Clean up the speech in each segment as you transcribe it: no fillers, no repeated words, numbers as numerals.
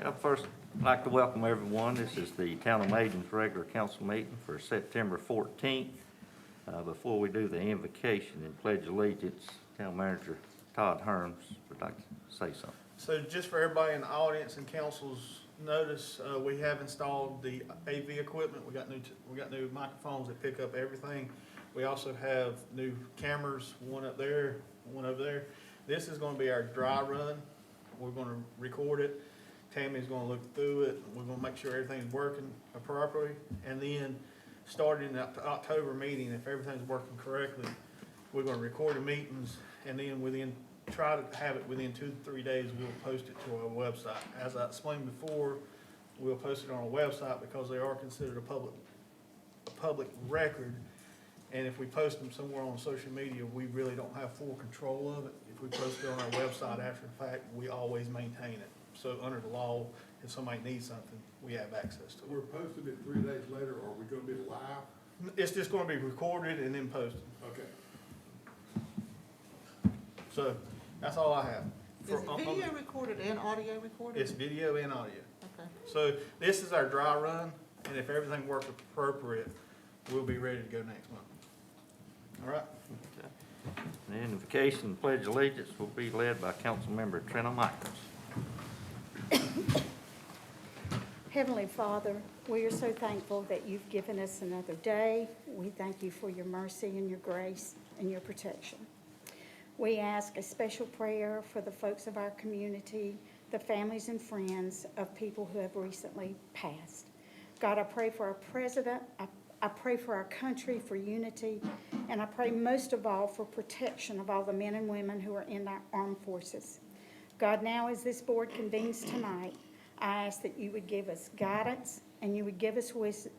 I'd first like to welcome everyone. This is the Town of Maiden's regular council meeting for September 14th. Before we do the invocation and pledge allegiance, Town Manager Todd Herms would like to say something. So just for everybody in the audience and council's notice, we have installed the AV equipment. We got new microphones that pick up everything. We also have new cameras, one up there, one over there. This is gonna be our dry run. We're gonna record it. Tammy's gonna look through it. We're gonna make sure everything's working properly. And then starting in the October meeting, if everything's working correctly, we're gonna record the meetings, and then try to have it within 2 to 3 days, we'll post it to our website. As I explained before, we'll post it on our website because they are considered a public record. And if we post them somewhere on social media, we really don't have full control of it. If we post it on our website after the fact, we always maintain it. So under the law, if somebody needs something, we have access to it. We're posting it 3 days later, or are we gonna be live? It's just gonna be recorded and then posted. Okay. So that's all I have. Is it video recorded and audio recorded? It's video and audio. Okay. So this is our dry run, and if everything works appropriate, we'll be ready to go next month. All right? Okay. The invocation and pledge allegiance will be led by Councilmember Trenna Michaels. Heavenly Father, we are so thankful that you've given us another day. We thank you for your mercy and your grace and your protection. We ask a special prayer for the folks of our community, the families and friends of people who have recently passed. God, I pray for our president. I pray for our country, for unity, and I pray most of all for protection of all the men and women who are in our armed forces. God, now as this board convenes tonight, I ask that you would give us guidance and you would give us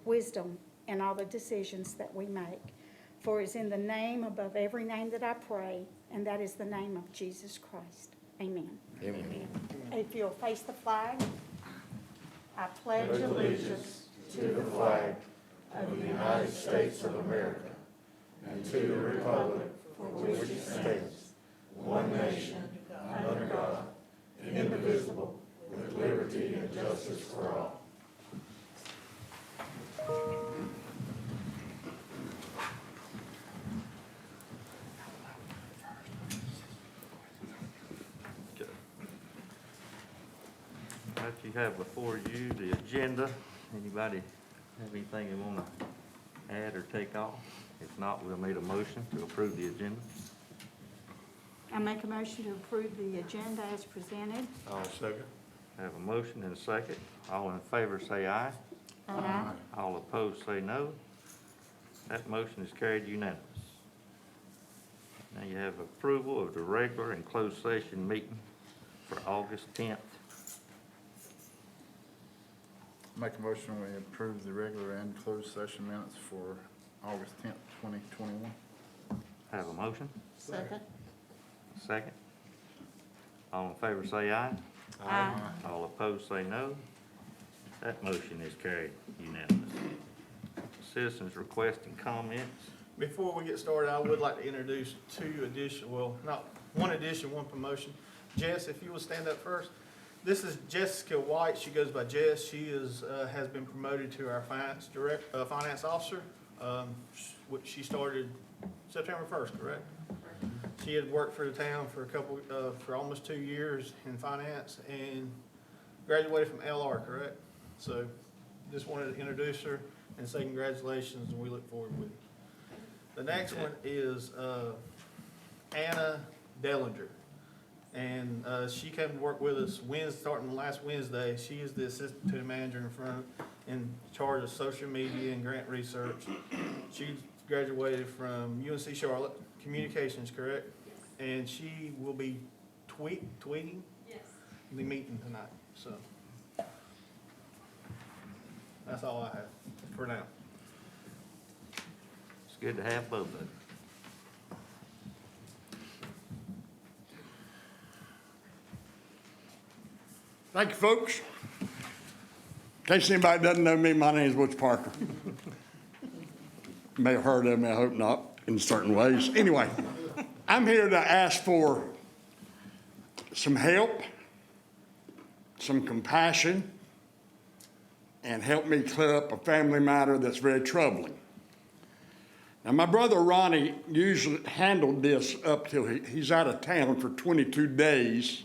wisdom in all the decisions that we make. For it's in the name above every name that I pray, and that is the name of Jesus Christ. Amen. Amen. If you'll face the flag, I pledge allegiance to the flag of the United States of America and to the republic for which it stands, one nation, under God, indivisible, with liberty and justice for all. Okay. What you have before you, the agenda. Anybody have anything they want to add or take off? If not, we'll need a motion to approve the agenda. I make a motion to approve the agenda as presented. I'll second. Have a motion and a second. All in favor say aye. Aye. All opposed say no. That motion is carried unanimous. Now you have approval of the regular and closed session meeting for August 10th. Make a motion, we approve the regular and closed session minutes for August 10th, 2021. Have a motion? Second. Second. All in favor say aye. Aye. All opposed say no. That motion is carried unanimous. Citizens requesting comments. Before we get started, I would like to introduce one promotion. Jess, if you will stand up first. This is Jessica White. She goes by Jess. She has been promoted to our finance officer. She started September 1st, correct? She had worked for the town for almost 2 years in finance and graduated from LR, correct? So just wanted to introduce her and say congratulations, and we look forward with it. The next one is Anna Dellinger. And she came to work with us starting last Wednesday. She is the assistant to the manager in charge of social media and grant research. She graduated from UNC Charlotte, communications, correct? And she will be tweeting? Yes. The meeting tonight, so. That's all I have for now. It's good to have both of them. Thank you, folks. In case anybody doesn't know me, my name is Butch Parker. You may have heard of me, I hope not, in certain ways. Anyway, I'm here to ask for some help, some compassion and help me clear up a family matter that's very troubling. Now, my brother Ronnie usually handled this up till he's out of town for 22 days,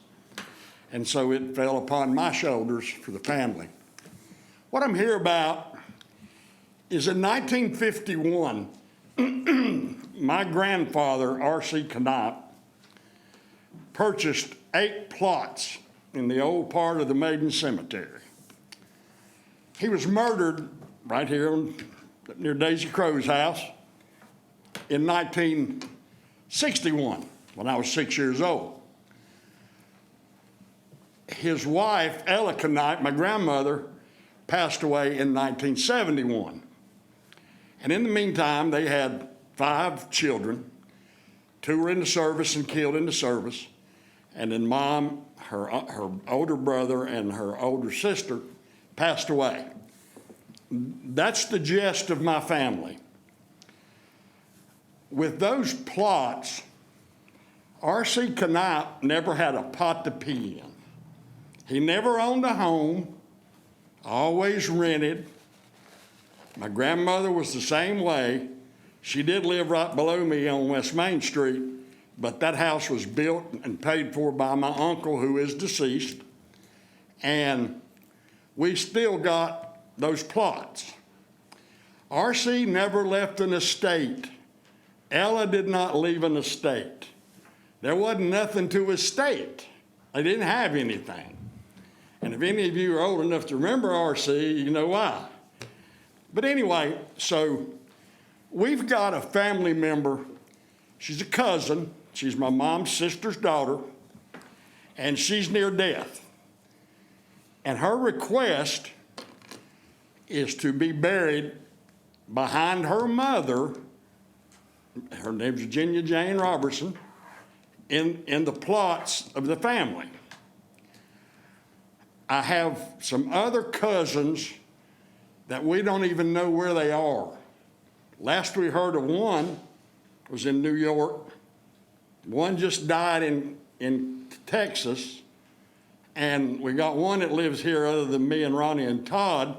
and so it fell upon my shoulders for the family. What I'm here about is in 1951, my grandfather, R.C. Knapp, purchased 8 plots in the old part of the Maiden Cemetery. He was murdered right here near Daisy Crow's house in 1961, when I was 6 years old. His wife, Ella Knight, my grandmother, passed away in 1971. And in the meantime, they had 5 children. 2 were in the service and killed in the service. And then Mom, her older brother, and her older sister passed away. That's the gist of my family. With those plots, R.C. Knapp never had a pot to pee in. He never owned a home, always rented. My grandmother was the same way. She did live right below me on West Main Street, but that house was built and paid for by my uncle, who is deceased, and we still got those plots. R.C. never left an estate. Ella did not leave an estate. There wasn't nothing to estate. They didn't have anything. And if any of you are old enough to remember R.C., you know why. But anyway, so we've got a family member. She's a cousin. She's my mom's sister's daughter, and she's near death. And her request is to be buried behind her mother. Her name's Virginia Jane Robertson, in the plots of the family. I have some other cousins that we don't even know where they are. Last we heard of one was in New York. One just died in Texas. And we got one that lives here other than me and Ronnie and Todd,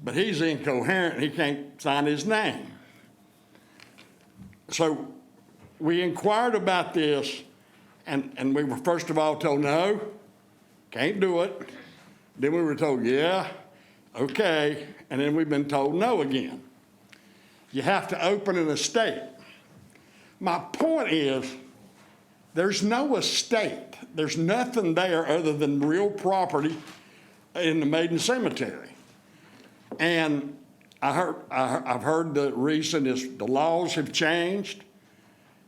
but he's incoherent. He can't sign his name. So we inquired about this, and we were first of all told, no, can't do it. Then we were told, yeah, okay, and then we've been told no again. You have to open an estate. My point is, there's no estate. There's nothing there other than real property in the Maiden Cemetery. And I've heard the reason is the laws have changed.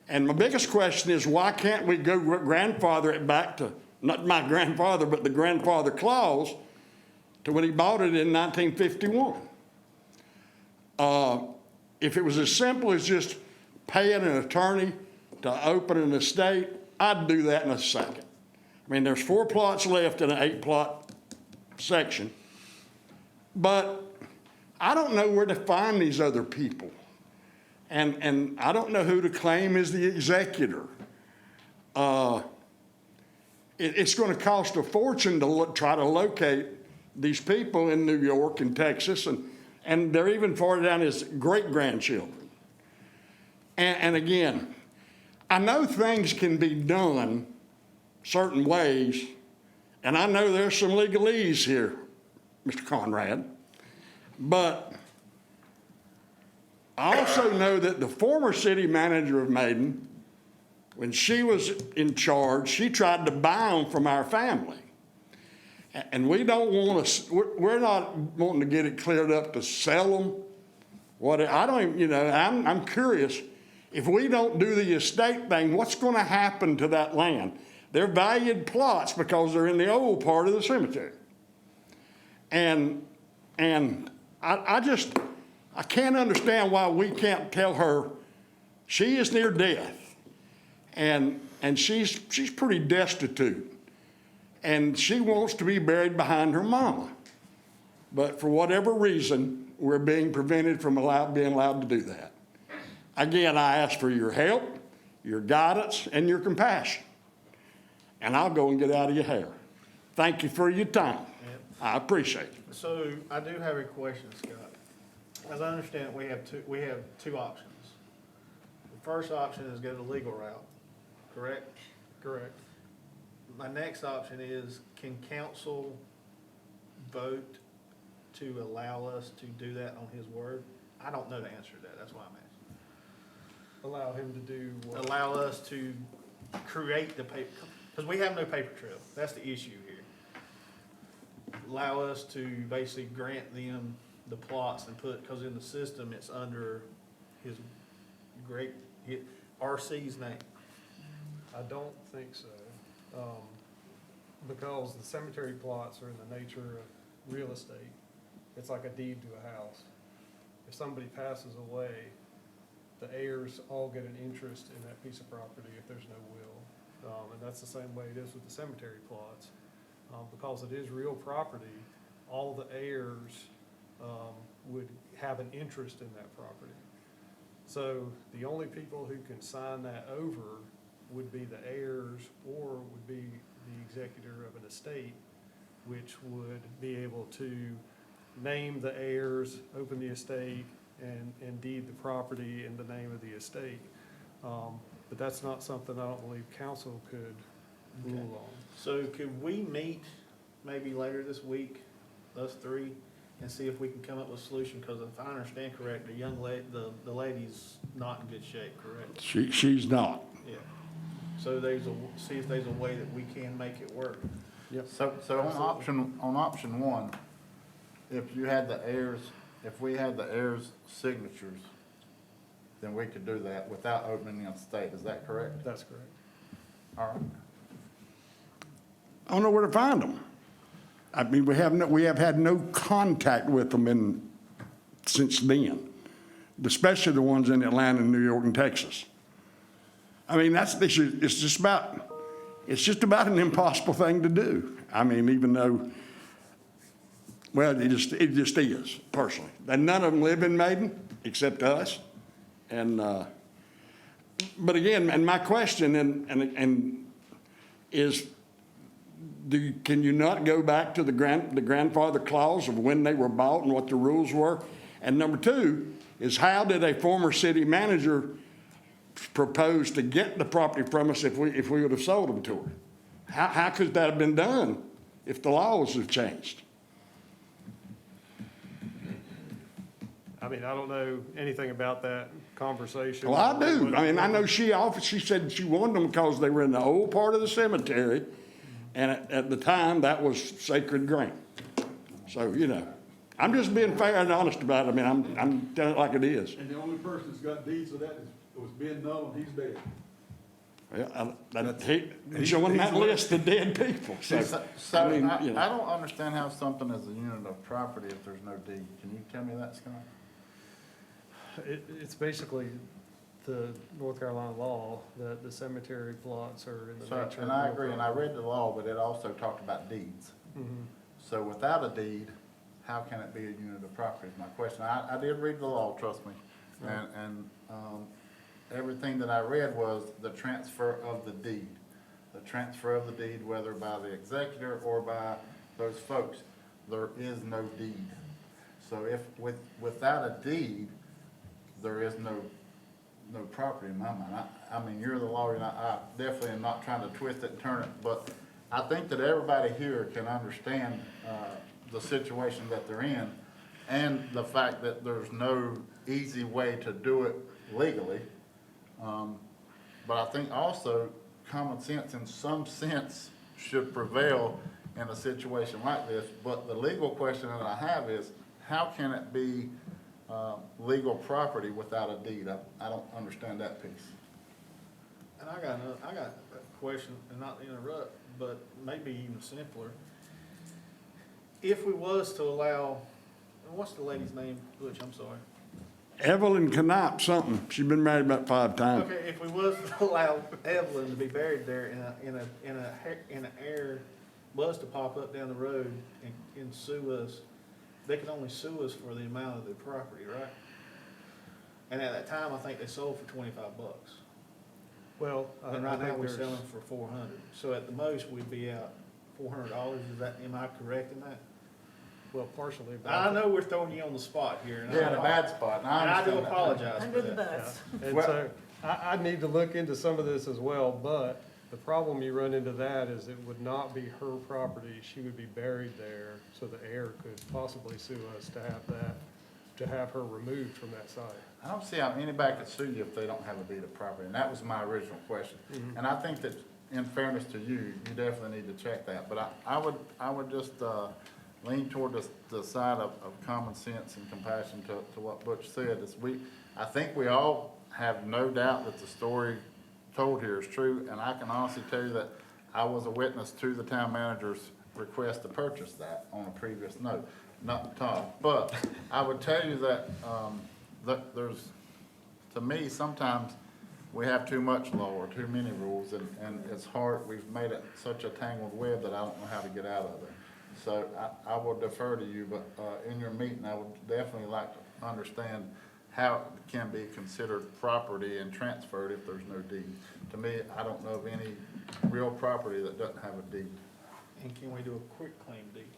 And my biggest question is, why can't we go grandfather it back to, not my grandfather, but the grandfather clause to when he bought it in 1951? If it was as simple as just paying an attorney to open an estate, I'd do that in a second. I mean, there's 4 plots left in an 8-plot section. But I don't know where to find these other people. And I don't know who to claim as the executor. It's going to cost a fortune to try to locate these people in New York and Texas, and they're even farther down as great-grandchildren. And again, I know things can be done certain ways, and I know there's some legalese here, Mr. Conrad, but I also know that the former city manager of Maiden, when she was in charge, she tried to buy them from our family. And we don't want to, we're not wanting to get it cleared up to sell them. I don't even, I'm curious, if we don't do the estate thing, what's going to happen to that land? They're valued plots because they're in the old part of the cemetery. And I can't understand why we can't tell her she is near death, and she's pretty destitute, and she wants to be buried behind her mama. But for whatever reason, we're being prevented from being allowed to do that. Again, I ask for your help, your guidance, and your compassion. And I'll go and get out of your hair. Thank you for your time. Yep. I appreciate it. So I do have a question, Scott. As I understand it, we have two options. The first option is go the legal route, correct? Correct. My next option is, can council vote to allow us to do that on his word? I don't know the answer to that, that's why I'm asking. Allow him to do what? Allow us to create the paper, because we have no paper trail, that's the issue here. Allow us to basically grant them the plots and put, because in the system, it's under his RC's name. I don't think so. Because the cemetery plots are in the nature of real estate. It's like a deed to a house. If somebody passes away, the heirs all get an interest in that piece of property if there's no will. And that's the same way it is with the cemetery plots. Because it is real property, all the heirs would have an interest in that property. So the only people who can sign that over would be the heirs or would be the executor of an estate, which would be able to name the heirs, open the estate, and deed the property in the name of the estate. But that's not something I don't believe council could rule on. So could we meet maybe later this week, us three, and see if we can come up with a solution? Because if I understand correct, the young lady, the lady's not in good shape, correct? She's not. Yeah. So see if there's a way that we can make it work. So on option one, if you had the heirs, if we had the heirs' signatures, then we could do that without opening the estate, is that correct? That's correct. All right. I don't know where to find them. I mean, we have had no contact with them since then, especially the ones in Atlanta, New York, and Texas. I mean, it's just about an impossible thing to do. I mean, even though, well, it just is, personally. And none of them live in Maiden, except us. And, but again, and my question is, can you not go back to the grandfather clause of when they were bought and what the rules were? And number two is, how did a former city manager propose to get the property from us if we would have sold them to her? How could that have been done if the laws have changed? I mean, I don't know anything about that conversation. Well, I do. I mean, I know she said she wanted them because they were in the old part of the cemetery, and at the time, that was sacred ground. So, you know, I'm just being fair and honest about it. I mean, I'm telling it like it is. And the only person that's got deeds of that was Ben Null, and he's dead. Well, he's showing that list of dead people. So, I mean, you know. I don't understand how something is a unit of property if there's no deed. Can you tell me that, Scott? It's basically the North Carolina law that the cemetery plots are in the So, nature of. and I agree, and I read the law, but it also talked about deeds. Mhm. So without a deed, how can it be a unit of property is my question. I did read the law, trust me. And everything that I read was the transfer of the deed. The transfer of the deed, whether by the executor or by those folks, there is no deed. So without a deed, there is no property in my mind. I mean, you're the lawyer, and I definitely am not trying to twist it and turn it, but I think that everybody here can understand the situation that they're in and the fact that there's no easy way to do it legally. But I think also common sense in some sense should prevail in a situation like this. But the legal question that I have is, how can it be legal property without a deed? I don't understand that piece. And I got a question, and not to interrupt, but maybe even simpler. If we was to allow, what's the lady's name, Butch, I'm sorry? Evelyn Knapp something. She's been married about 5 times. Okay, if we was to allow Evelyn to be buried there in an heir was to pop up down the road and sue us, they could only sue us for the amount of the property, right? And at that time, I think they sold for $25. Well, And right now, we're there's- selling for 400. So at the most, we'd be out $400, is that, am I correct in that? Well, partially, but. I know we're throwing you on the spot here. and Yeah, in a bad spot, and I And I do understand that. apologize Under for the that. bus. And Well- so, I need to look into some of this as well, but the problem you run into that is it would not be her property. She would be buried there, so the heir could possibly sue us to have her removed from that site. I don't see how anybody could sue you if they don't have a deed of property, and that was my original question. And I think that, in fairness to you, you definitely need to check that, but I would just, lean toward the side of common sense and compassion to what Butch said, is I think we all have no doubt that the story told here is true, and I can honestly tell you that I was a witness to the town manager's request to purchase that on a previous note, not Todd. But I would tell you that, there's, to me, sometimes we have too much law or too many rules, and it's hard, we've made it such a tangled web that I don't know how to get out of it. So I will defer to you, but, in your meeting, I would definitely like to understand how it can be considered property and transferred if there's no deed. To me, I don't know of any real property that doesn't have a deed. And can we do a quick claim deed?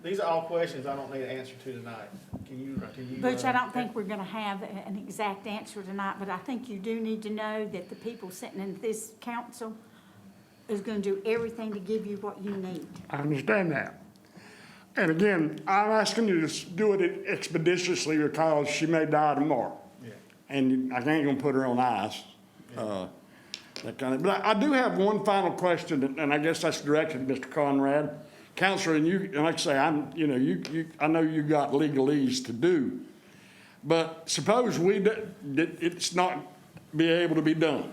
These are all questions I don't need an answer to tonight. Can you? Butch, I don't think we're gonna have an exact answer tonight, but I think you do need to know that the people sitting in this council is gonna do everything to give you what you need. I understand that. And again, I'm asking you to do it expeditiously because she may die tomorrow. Yeah. And I ain't gonna put her on ice. That kind of, but I do have one final question, and I guess that's directed to Mr. Conrad. Counselor, and you, and like I say, I know you got legalese to do, but suppose it's not be able to be done.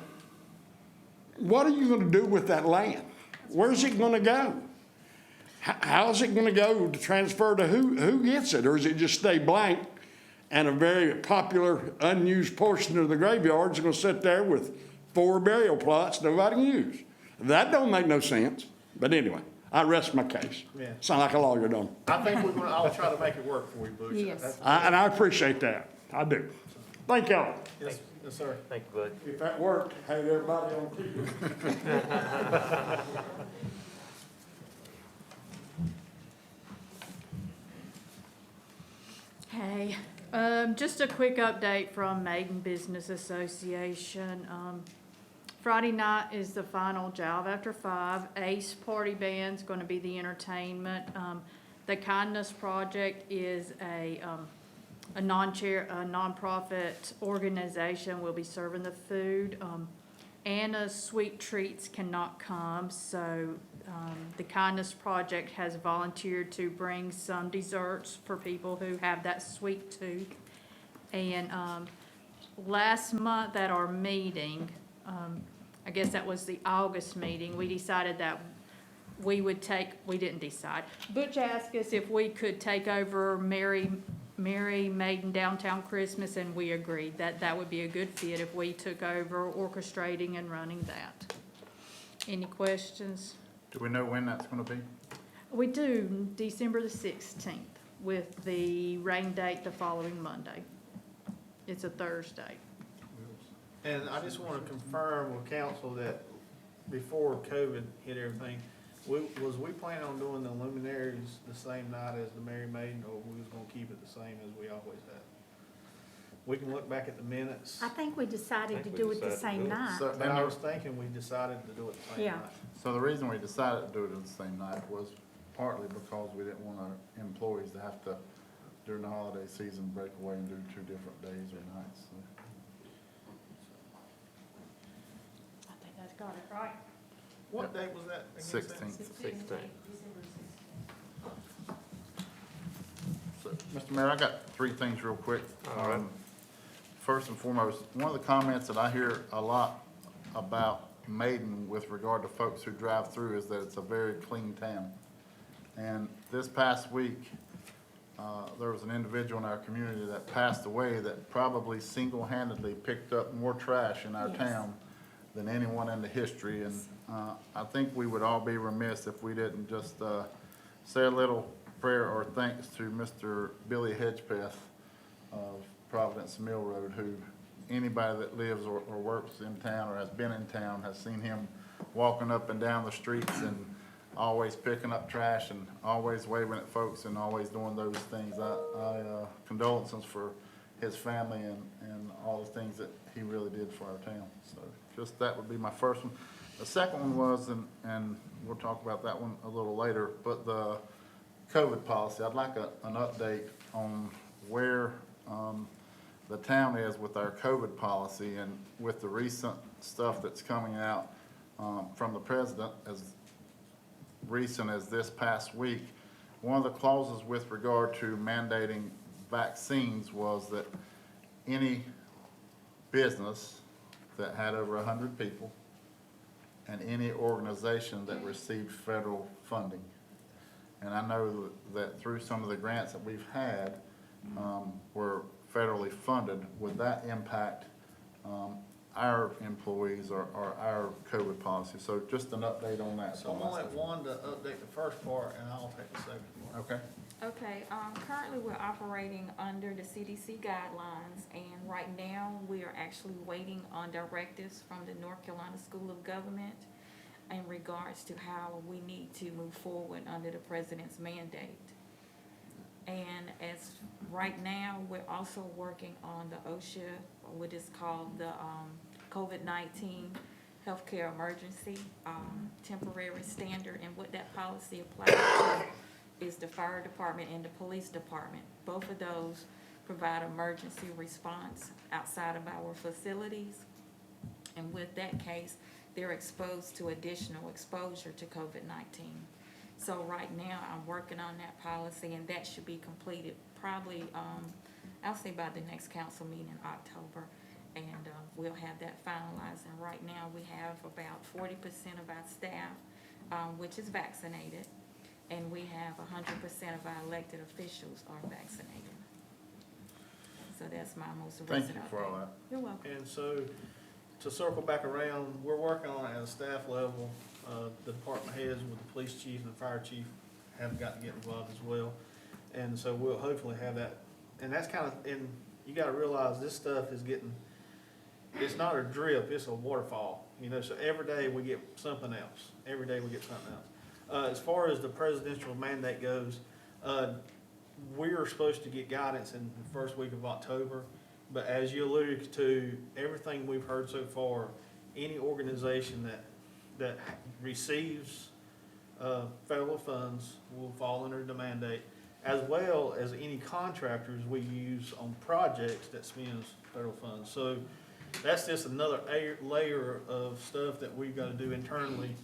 What are you gonna do with that land? Where's it gonna go? How's it gonna go to transfer to who gets it? Or is it just stay blank and a very popular unused portion of the graveyard is gonna sit there with 4 burial plots nobody can use? That don't make no sense. But anyway, I rest my case. Yeah. Sound like a lawyer, don't I think we're gonna, I'll try to make it work for you, Butch. Yes. That's- I? And I appreciate that. I do. Thank y'all. Yes, yes, sir. Thank you, Bud. If that worked, had everybody on TV. Hey, just a quick update from Maiden Business Association. Friday night is the final Jive After 5. Ace Party Band's gonna be the entertainment. The Kindness Project is a nonprofit organization. Will be serving the food. Anna's Sweet Treats cannot come, so the Kindness Project has volunteered to bring some desserts for people who have that sweet tooth. And last month at our meeting, I guess that was the August meeting, we decided that we didn't decide. Butch asked us if we could take over Merry Maiden Downtown Christmas, and we agreed that that would be a good fit if we took over orchestrating and running that. Any questions? Do we know when that's gonna be? We do, December the 16th, with the rain date the following Monday. It's a Thursday. And I just wanna confirm with council that before COVID hit everything, was we planning on doing the luminaries the same night as the Mary Maiden, or we was gonna keep it the same as we always have? We can look back at the minutes, I think we decided to think we do it the decided to same do it. night. So, but I was thinking we decided to do it the same Yeah. night. So the reason we decided to do it on the same night was partly because we didn't want our employees to have to, during the holiday season, break away and do 2 different days or nights. So I think that's got it right. What date was that? again, Sam? 16th. 16. So, Mr. Mayor, I got 3 things real quick. All right. First and foremost, one of the comments that I hear a lot about Maiden with regard to folks who drive through is that it's a very clean town. And this past week, there was an individual in our community that passed away that probably single-handedly picked up more trash in our Yes. town than anyone in the history. And I think we would all be remiss if we didn't just say a little prayer or thanks to Mr. Billy Hedgepeth of Providence Mill Road, who anybody that lives or works in town or has been in town has seen him walking up and down the streets and always picking up trash and always waving at folks and always doing those things. Condolences for his family and all the things that he really did for our town. So just that would be my first one. The second one was, and we'll talk about that one a little later, but the COVID policy. I'd like an update on where the town is with our COVID policy and with the recent stuff that's coming out from the president as recent as this past week. One of the clauses with regard to mandating vaccines was that any business that had over 100 people and any organization that received federal funding. And I know that through some of the grants that we've had were federally funded. Would that impact our employees or our COVID policy? So just an update on that. So I'm gonna let Wanda update the first part, and I'll take the second part. Okay. Okay, currently we're operating under the CDC guidelines, and right now we are actually waiting on directives from the North Carolina School of Government in regards to how we need to move forward under the president's mandate. And as right now, we're also working on the OSHA, what is called the COVID-19 healthcare emergency temporary standard, and what that policy applies to is the fire department and the police department. Both of those provide emergency response outside of our facilities. And with that case, they're exposed to additional exposure to COVID-19. So right now, I'm working on that policy, and that should be completed probably, I'll say by the next council meeting in October. And we'll have that finalized. And right now, we have about 40% of our staff, which is vaccinated. And we have 100% of our elected officials are vaccinated. So that's my most recent update. Thank you for all that. You're welcome. And so, to circle back around, we're working on it at a staff level. The department heads with the police chief and the fire chief have got to get involved as well. And so we'll hopefully have that. And that's kind of, and you gotta realize this stuff is getting, it's not a drip, it's a waterfall. You know, so every day we get something else. Every day we get something else. As far as the presidential mandate goes, we're supposed to get guidance in the first week of October. But as you alluded to, everything we've heard so far, any organization that receives federal funds will fall under the mandate, as well as any contractors we use on projects that spends federal funds. So that's just another layer of stuff that we've got to do internally.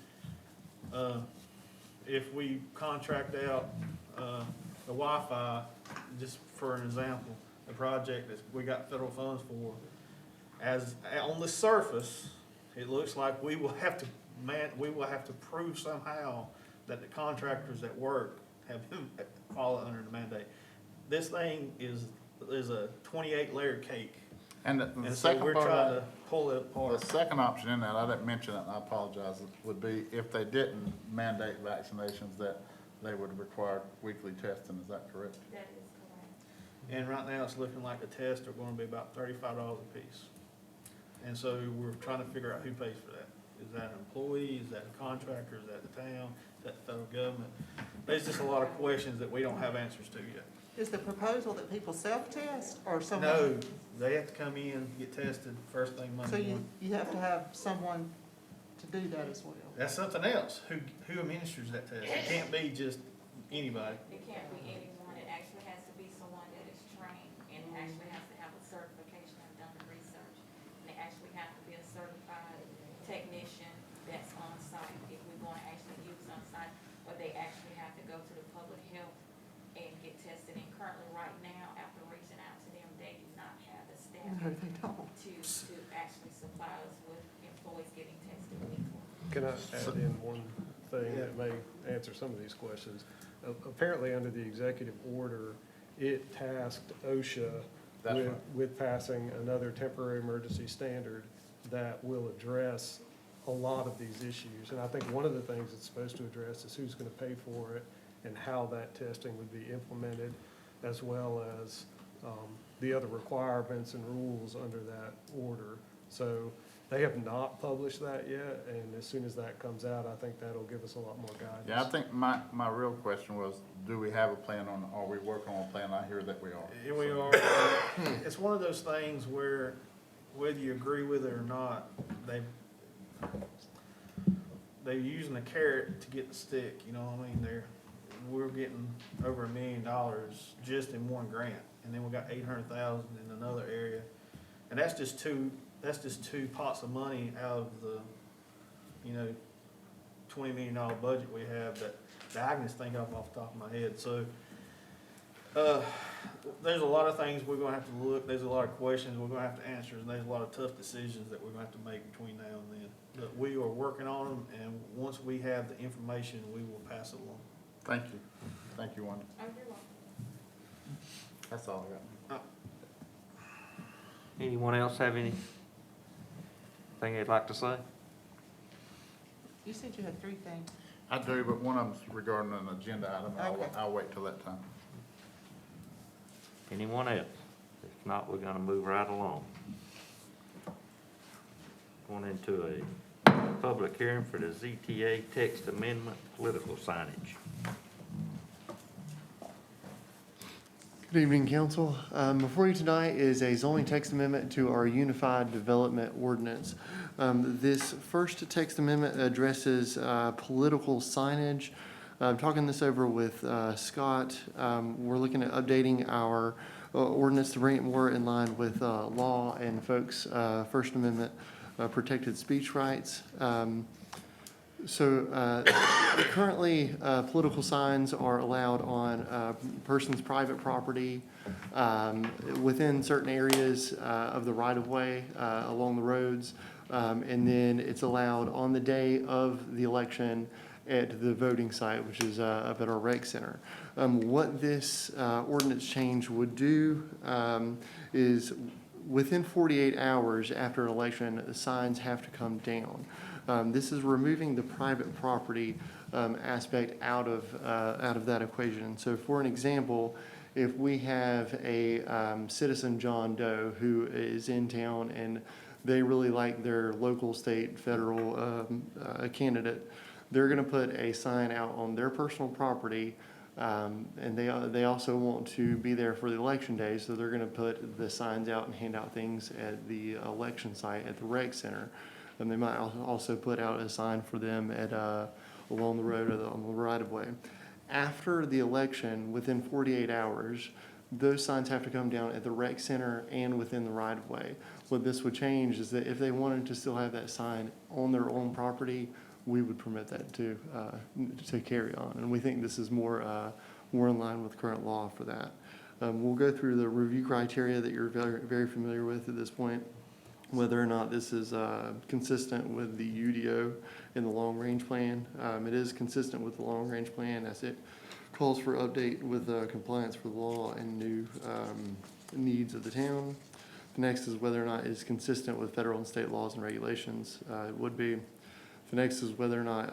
If we contract out the Wi-Fi, just for an example, the project that we got federal funds for, as on the surface, it looks like we will have to prove somehow that the contractors that work have fallen under the mandate. This thing is a 28-layer cake. And the And so second we're part trying of to pull it that, apart. the second option in that, I didn't mention it, and I apologize, would be if they didn't mandate vaccinations, that they would require weekly testing. Is that correct? That is correct. And right now, it's looking like the tests are gonna be about $35 a piece. And so we're trying to figure out who pays for that. Is that an employee? Is that a contractor? Is that the town? Is that the federal government? There's just a lot of questions that we don't have answers to yet. Is the proposal that people self-test or someone? No, they have to come in, get tested first thing So Monday morning. you have to have someone to do that as well? That's something else. Who administers that test? It can't be just anybody. It can't be anyone, it actually has to be someone that is trained, and actually has to have a certification and done the research. And they actually have to be a certified technician that's on site, if we want to actually use on site, or they actually have to go to the public health and get tested. And currently, right now, after reaching out to them, they do not have the staff No, they don't. to actually supply us with employees getting tested weekly. Can I add in one thing that may answer some of these questions? Apparently, under the executive order, it tasked OSHA That's right. with passing another temporary emergency standard that will address a lot of these issues. And I think one of the things it's supposed to address is who's going to pay for it and how that testing would be implemented, as well as the other requirements and rules under that order. So They have not published that yet, and as soon as that comes out, I think that'll give us a lot more guidance. Yeah, I think my real question was, do we have a plan on, are we working on a plan? I hear that we are. Here we are. It's one of those things where, whether you agree with it or not, they're using a carrot to get the stick, you know what I mean? We're getting over $1 million just in one grant, and then we got 800,000 in another area. And that's just two pots of money out of the, $20 million budget we have that I can just think of off the top of my head. So, there's a lot of things we're gonna have to look, there's a lot of questions we're gonna have to answer, and there's a lot of tough decisions that we're gonna have to make between now and then. But we are working on them, and once we have the information, we will pass it along. Thank you. Thank you, Wanda. Oh, you're welcome. That's all I got. Anyone else have anything they'd like to say? You said you had 3 things. I do, but one of them's regarding an agenda item. Okay. I'll wait till that time. Anyone else? If not, we're gonna move right along. Going into a public hearing for the ZTA text amendment political signage. Good evening, council. Before you tonight is a zoning text amendment to our Unified Development Ordinance. This first text amendment addresses political signage. I'm talking this over with Scott. We're looking at updating our ordinance to bring it more in line with law and folks' First Amendment protected speech rights. Currently, political signs are allowed on a person's private property, within certain areas of the right-of-way, along the roads, and then it's allowed on the day of the election at the voting site, which is up at our rec center. What this ordinance change would do is within 48 hours after an election, the signs have to come down. This is removing the private property aspect out of that equation. So for an example, if we have a citizen John Doe who is in town and they really like their local, state, federal candidate, they're going to put a sign out on their personal property, and they also want to be there for the election day, so they're going to put the signs out and hand out things at the election site at the rec center. And they might also put out a sign for them at along the road or on the right-of-way. After the election, within 48 hours, those signs have to come down at the rec center and within the right-of-way. What this would change is that if they wanted to still have that sign on their own property, we would permit that to carry on. And we think this is more in line with current law for that. We'll go through the review criteria that you're very, very familiar with at this point, whether or not this is consistent with the UDO in the long-range plan. It is consistent with the long-range plan as it calls for update with compliance for the law and new needs of the town. The next is whether or not it's consistent with federal and state laws and regulations. It would be. The next is whether or not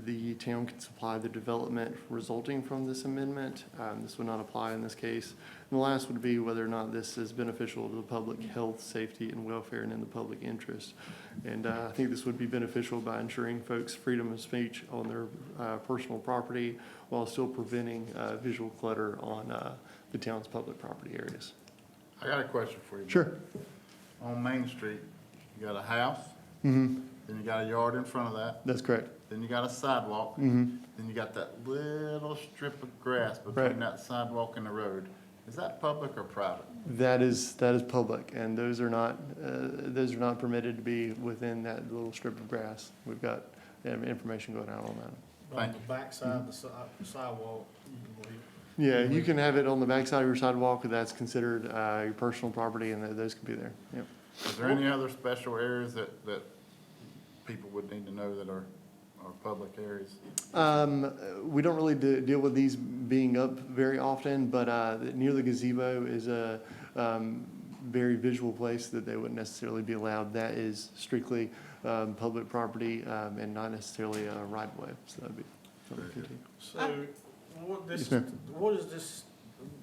the town can supply the development resulting from this amendment. This would not apply in this case. And the last would be whether or not this is beneficial to the public health, safety, and welfare and in the public interest. And I think this would be beneficial by ensuring folks' freedom of speech on their personal property while still preventing visual clutter on the town's public property areas. I got a question for you. Sure. On Main Street, you got a house, Mm-hmm. then you got a yard in front of that, That's correct. then you got a sidewalk, Mm-hmm. then you got that little strip of grass between Right. that sidewalk and the road. Is that public or private? That is public, and those are not permitted to be within that little strip of grass. We've got information going out on that. On the backside of the sidewalk, you can leave. Yeah, you can have it on the backside of your sidewalk, if that's considered your personal property, and those could be there. Yep. Is there any other special areas that people would need to know that are public areas? We don't really deal with these being up very often, but near the gazebo is a very visual place that they wouldn't necessarily be allowed. That is strictly public property and not necessarily a right-of-way, so that'd be something to continue. So, Yes, ma'am. what is this,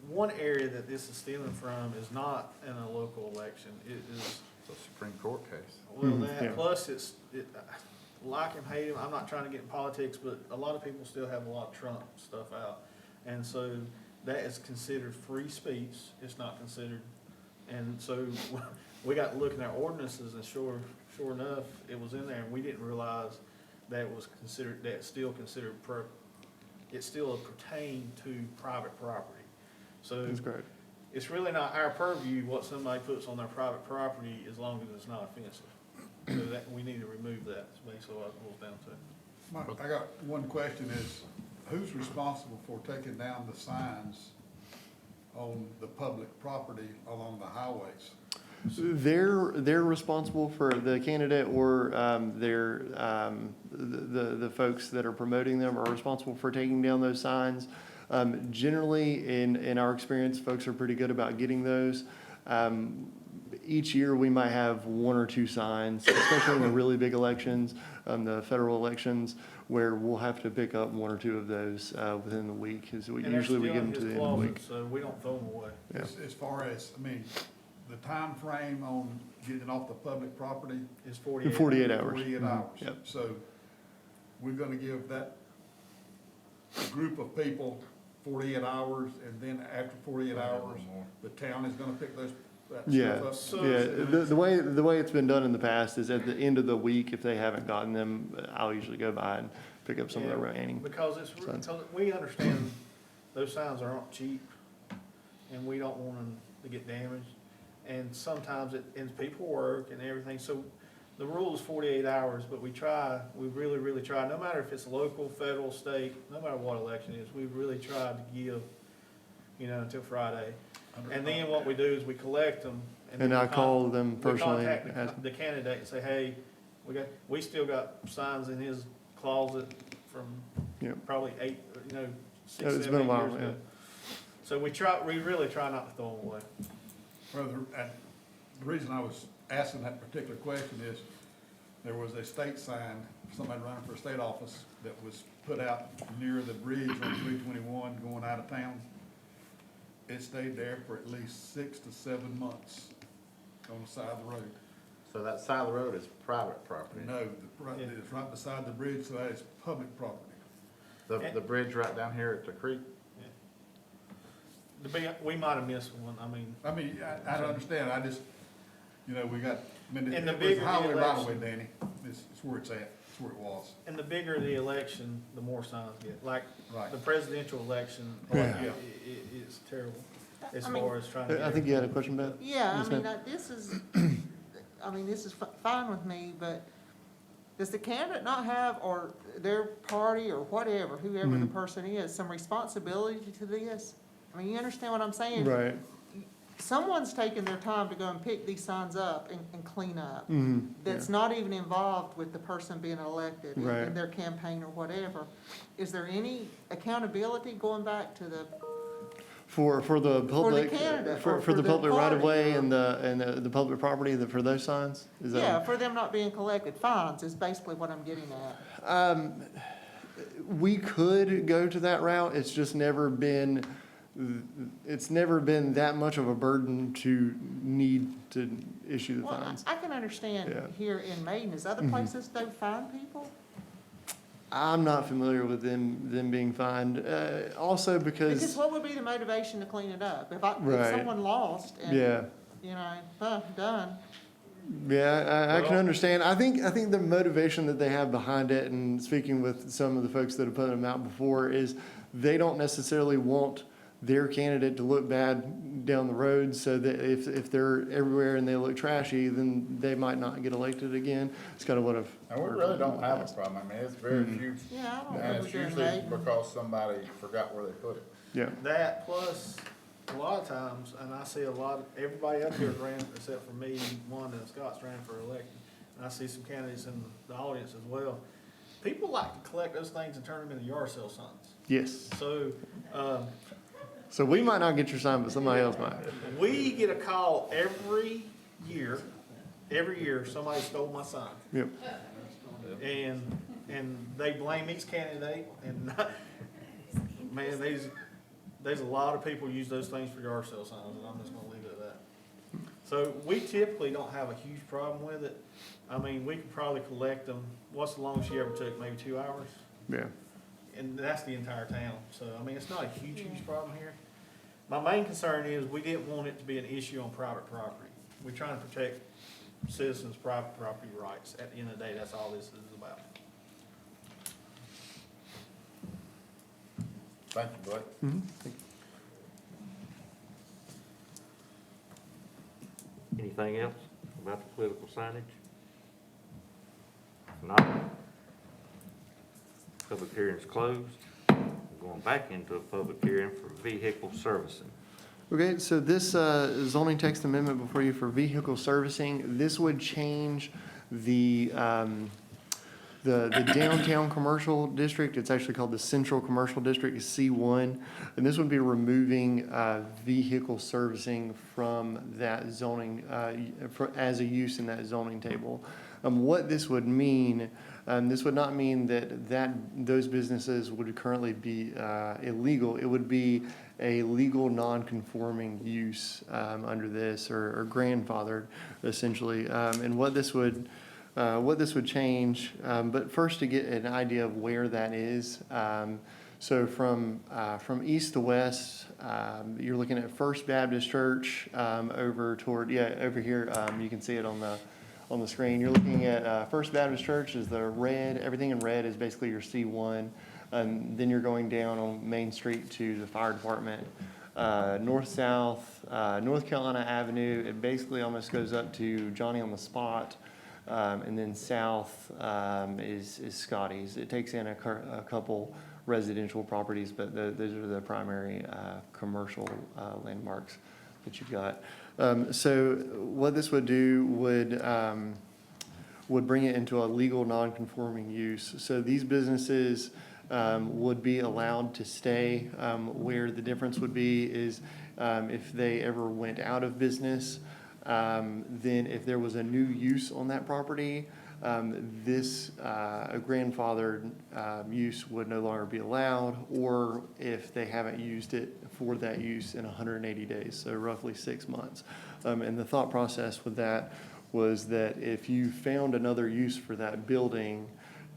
one area that this is stealing from is not in a local election. It is It's a Supreme Court case. Well, yeah. that, plus like him, hate him, I'm not trying to get in politics, but a lot of people still have a lot of Trump stuff out. And so that is considered free speech, it's not considered, and so we got to look in our ordinances and sure enough, it was in there and we didn't realize that it was considered, it still pertained to private property. So That's great. it's really not our purview what somebody puts on their private property as long as it's not offensive. So that, we need to remove that, that's basically what it boils down to. I got one question is, who's responsible for taking down the signs on the public property along the highways? They're responsible for the candidate or the folks that are promoting them are responsible for taking down those signs. Generally, in our experience, folks are pretty good about getting those. Each year, we might have one or two signs, especially in the really big elections, the federal elections, where we'll have to pick up one or two of those within the week. Because usually we give them to the end of the week. So we don't throw them away. Yeah. As far as, I mean, the time frame on getting off the public property? It's 48. 48 hours. 48 hours. Yep. So we're gonna give that group of people 48 hours, and then after 48 hours, the town is gonna pick that Yeah, stuff up? So- yeah. The way it's been done in the past is at the end of the week, if they haven't gotten them, I'll usually go by and pick up some of the Yeah, remaining. Because we understand those signs aren't cheap, and we don't want them to get damaged. And sometimes and people work and everything, so the rule is 48 hours, but we really try, no matter if it's local, federal, state, no matter what election it is, we really try to give, until Friday. And then what we do is we collect them. And then I we call them we personally. contact ask- the candidate and say, hey, we still got signs in his closet from Yeah. probably 6, It's 7, been a 8 while, years yeah. ago. So we really try not to throw them away. Well, the reason I was asking that particular question is, there was a state sign, somebody running for state office, that was put out near the bridge on 321 going out of town. It stayed there for at least 6 to 7 months on the side of the road. So that side of the road is private property. No, it's right beside the bridge, so that is public property. The bridge right down here at the creek. We might have missed one, I mean, I don't understand, I just, we got, And the it was bigger the highway right away, election- Danny, it's where it's at, it's where it was. and the bigger the election, the more signs get. Like, Right. the presidential election, Yeah. it's terrible as I mean- far as trying to get. I think you had a question, Beth? Yeah, Yes, I mean, ma'am. this is, this is fine with me, but does the candidate not have, or their party or whatever, whoever the person is, some responsibility to this? I mean, you understand what I'm saying? Right. Someone's taking their time to go and pick these signs up and clean up. Mhm, That's not even involved with the person being elected in Right. their campaign or whatever. Is there any accountability going back to the, For the public, candidate for or for the the public right of way party. and the public property, for those signs? Is that? yeah, for them not being collected? Fines is basically what I'm getting at. We could go to that route, it's just never been that much of a burden to need to issue the Well, fines. I can understand Yeah. here in Maiden, is other places don't fine people? I'm not familiar with them being fined, also Because because, what would be the motivation to clean it up? If Right. someone lost and, yeah. Done. Yeah, I can Well- understand. I think the motivation that they have behind it, and speaking with some of the folks that have put them out before, is they don't necessarily want their candidate to look bad down the road, so that if they're everywhere and they look trashy, then they might not get elected again. It's kind of what I've. And we heard really from don't in the have a past. problem. I mean, it's very few, Yeah, I don't and remember it's doing usually Maiden. because somebody forgot where they put it. Yeah, That plus, a lot of times, and I see everybody up here ran, except for me, Wanda and Scott's ran for election. And I see some candidates in the audience as well. People like to collect those things and turn them into yard sale signs. yes. So, So we might not get your sign, but somebody else might. we get a call every year, somebody stole my sign. Yep. And they blame each candidate, and man, there's a lot of people use those things for yard sale signs, and I'm just gonna leave it at that. So we typically don't have a huge problem with it. I mean, we could probably collect them, what's the longest you ever took, maybe 2 hours? Yeah. And that's the entire town, so, I mean, it's not a huge problem here. My main concern is, we didn't want it to be an issue on private property. We're trying to protect citizens' private property rights. At the end of the day, that's all this is about. Thank you, Blake. Anything else about the political signage? If not, public hearing's closed. We're going back into a public hearing for vehicle servicing. Okay, so this zoning text amendment before you for vehicle servicing, this would change the downtown commercial district. It's actually called the Central Commercial District, C1. And this would be removing vehicle servicing from that zoning, as a use in that zoning table. What this would mean, this would not mean that those businesses would currently be illegal. It would be a legal non-conforming use under this, or grandfathered, essentially. And what this would change, but first to get an idea of where that is. So from east to west, you're looking at First Baptist Church over toward, over here, you can see it on the screen. You're looking at First Baptist Church is the red, everything in red is basically your C1. Then you're going down on Main Street to the fire department. North-south, North Carolina Avenue, it basically almost goes up to Johnny on the Spot. And then south is Scotty's. It takes in a couple residential properties, but those are the primary commercial landmarks that you've got. So what this would do would bring it into a legal non-conforming use. So these businesses would be allowed to stay. Where the difference would be is if they ever went out of business, then if there was a new use on that property, this a grandfathered use would no longer be allowed, or if they haven't used it for that use in 180 days, so roughly 6 months. And the thought process with that was that if you found another use for that building,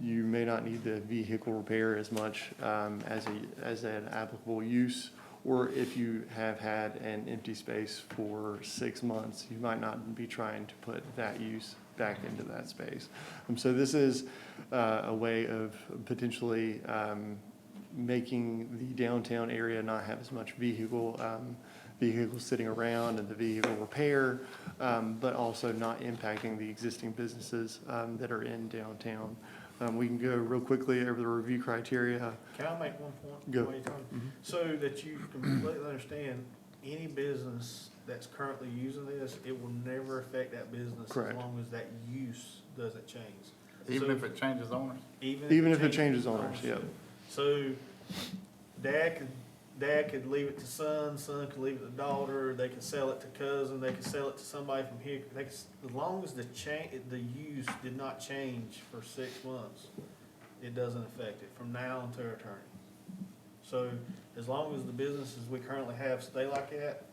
you may not need the vehicle repair as much as an applicable use. Or if you have had an empty space for 6 months, you might not be trying to put that use back into that space. So this is a way of potentially making the downtown area not have as much vehicles sitting around and the vehicle repair, but also not impacting the existing businesses that are in downtown. We can go real quickly over the review criteria. Can I make one point? Go. while you're talking? So that you completely understand, any business that's currently using this, it will never affect that business Correct. as long as that use doesn't change. Even So- if it changes owners? Even if it changes owners, ownership. yep. So dad could leave it to son could leave it to daughter, they could sell it to cousin, they could sell it to somebody from here. As long as the use did not change for 6 months, it doesn't affect it from now until return. So as long as the businesses we currently have stay like that,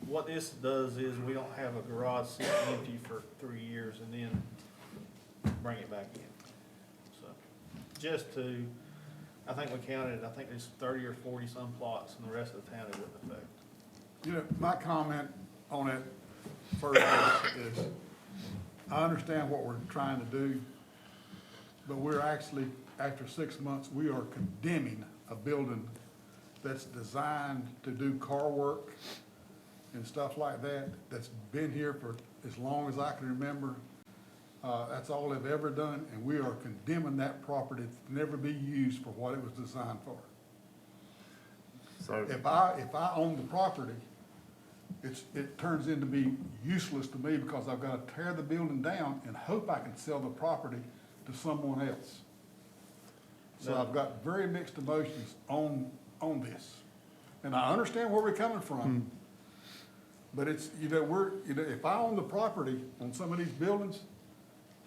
what this does is we don't have a garage sitting empty for 3 years and then bring it back in. So just to, I think we counted, I think there's 30 or 40 some plots in the rest of the town it wouldn't affect. You know, my comment on it first is, I understand what we're trying to do, but we're actually, after 6 months, we are condemning a building that's designed to do car work and stuff like that, that's been here for as long as I can remember. That's all they've ever done, and we are condemning that property to never be used for what it was designed for. So, If I own the property, it turns into be useless to me because I've got to tear the building down and hope I can sell the property to someone else. So I've got very mixed emotions on this. And I understand where we're coming from. But it's, if I own the property on some of these buildings,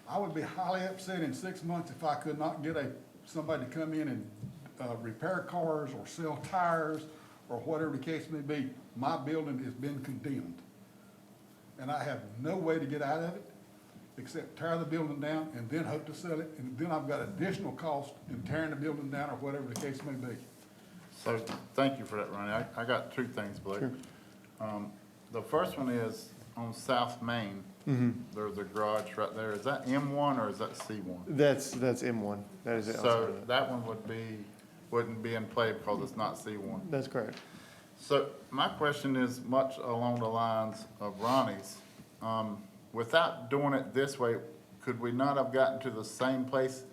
I would be highly upset in 6 months if I could not get somebody to come in and repair cars or sell tires or whatever the case may be. My building has been condemned. and I have no way to get out of it except tear the building down and then hope to sell it, and then I've got additional cost in tearing the building down or whatever the case may be. So, thank you for that, Ronnie. I got two things, Blake. The first one is on South Main. There's a garage right there. Is that M1 or is that C1? That's M1. That is it. So that one wouldn't be in play because it's not C1. That's correct. So my question is much along the lines of Ronnie's. Without doing it this way, could we not have gotten to the same place?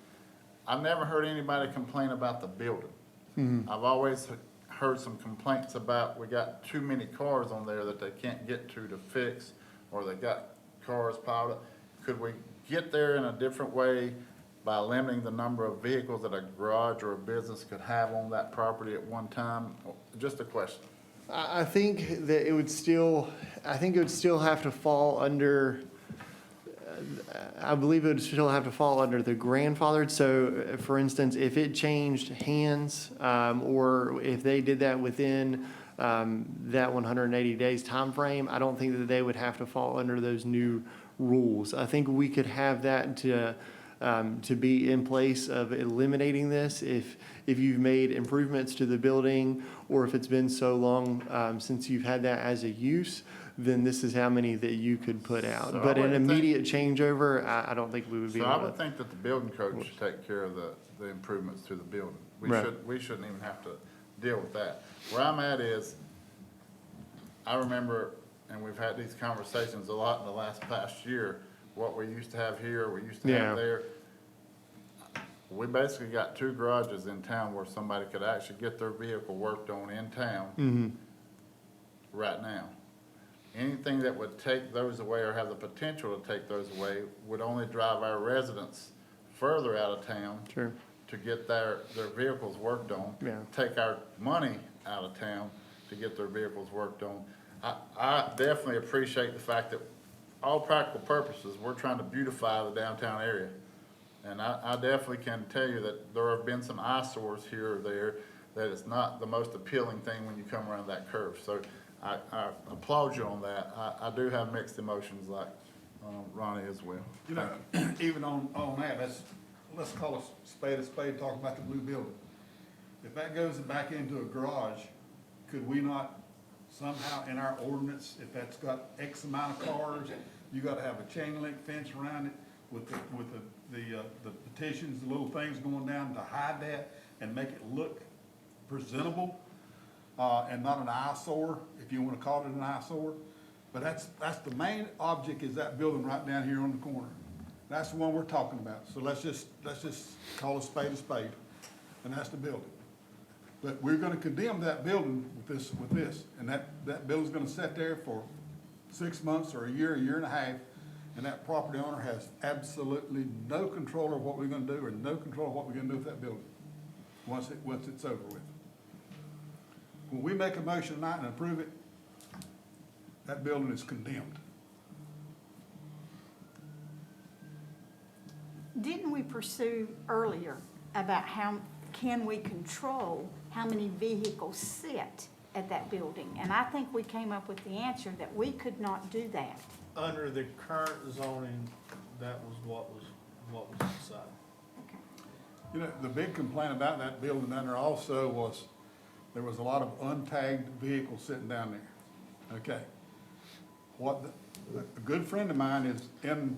I've never heard anybody complain about the building. I've always heard some complaints about we got too many cars on there that they can't get to fix, or they got cars piled up. Could we get there in a different way by limiting the number of vehicles that a garage or a business could have on that property at one time? Just a question. I think that it would still have to fall under, I believe it would still have to fall under the grandfathered. So for instance, if it changed hands, or if they did that within that 180 days timeframe, I don't think that they would have to fall under those new rules. I think we could have that to be in place of eliminating this if you've made improvements to the building, or if it's been so long since you've had that as a use, then this is how many that you could put out. So But I an would think- immediate changeover, I don't think we would be So I able would to. think that the building code should take care of the improvements to the building. Right. We shouldn't even have to deal with that. Where I'm at is, I remember, and we've had these conversations a lot in the past year, what we used to have here, we used to Yeah. have there. We basically got two garages in town where somebody could actually get their vehicle worked on in town right now. Anything that would take those away or have the potential to take those away would only drive our residents further out of town Sure. to get their vehicles worked on. Yeah. Take our money out of town to get their vehicles worked on. I definitely appreciate the fact that all practical purposes, we're trying to beautify the downtown area. And I definitely can tell you that there have been some eyesores here or there that it's not the most appealing thing when you come around that curve. So I applaud you on that. I do have mixed emotions like Ronnie as well. You know, even on that, let's call a spade, talk about the blue building. If that goes back into a garage, could we not somehow in our ordinance, if that's got X amount of cars, you gotta have a chain link fence around it with the petitions, the little things going down to hide that and make it look presentable, and not an eyesore, if you wanna call it an eyesore. But that's the main object, is that building right down here on the corner. That's the one we're talking about. So let's just call a spade, and that's the building. But we're gonna condemn that building with this, and that building's gonna sit there for 6 months or a year and a half, and that property owner has absolutely no control of what we're gonna do, or no control of what we're gonna do with that building, once it's over with. When we make a motion tonight and approve it, that building is condemned. Didn't we pursue earlier about how can we control how many vehicles sit at that building? And I think we came up with the answer that we could not do that. Under the current zoning, that was what was decided. Okay. You know, the big complaint about that building down there also was, there was a lot of untagged vehicles sitting down there. Okay. A good friend of mine is in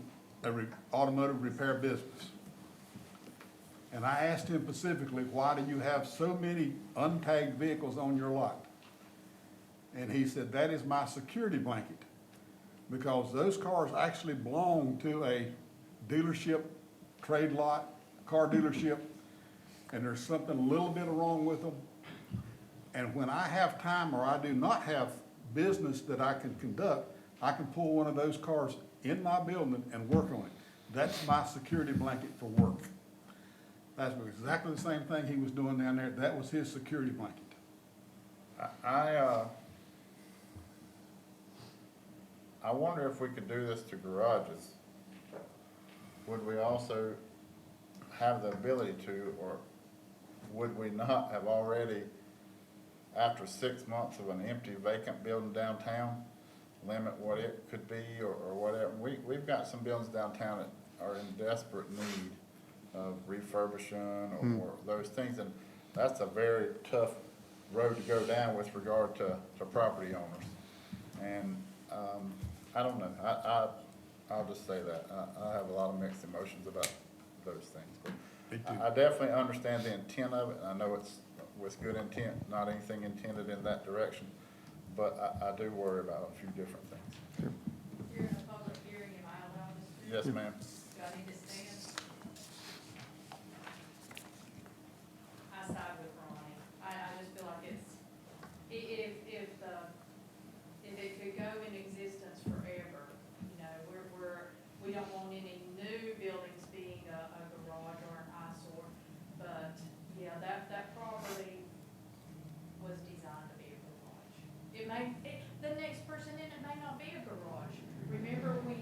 automotive repair business. And I asked him specifically, why do you have so many untagged vehicles on your lot? And he said, that is my security blanket. Because those cars actually belong to a dealership, trade lot, car dealership, and there's something a little bit wrong with them. And when I have time, or I do not have business that I can conduct, I can pull one of those cars in my building and work on it. That's my security blanket for work. That's exactly the same thing he was doing down there. That was his security blanket. I wonder if we could do this to garages. Would we also have the ability to, or would we not have already, after 6 months of an empty vacant building downtown, limit what it could be or whatever. We've got some buildings downtown that are in desperate need of refurbishing or those things, and that's a very tough road to go down with regard to property owners. And, I don't know, I'll just say that, I have a lot of mixed emotions about those things. But I definitely understand the intent of it, and I know it's with good intent, not anything intended in that direction, but I do worry about a few different things. You're in a public hearing, am I allowed to speak? Yes, ma'am. Do I need to stand? I side with Ronnie. I just feel like if it could go in existence forever, you know, we don't want any new buildings being a garage or an eyesore. But, yeah, that property was designed to be a garage. The next person in it may not be a garage. Remember when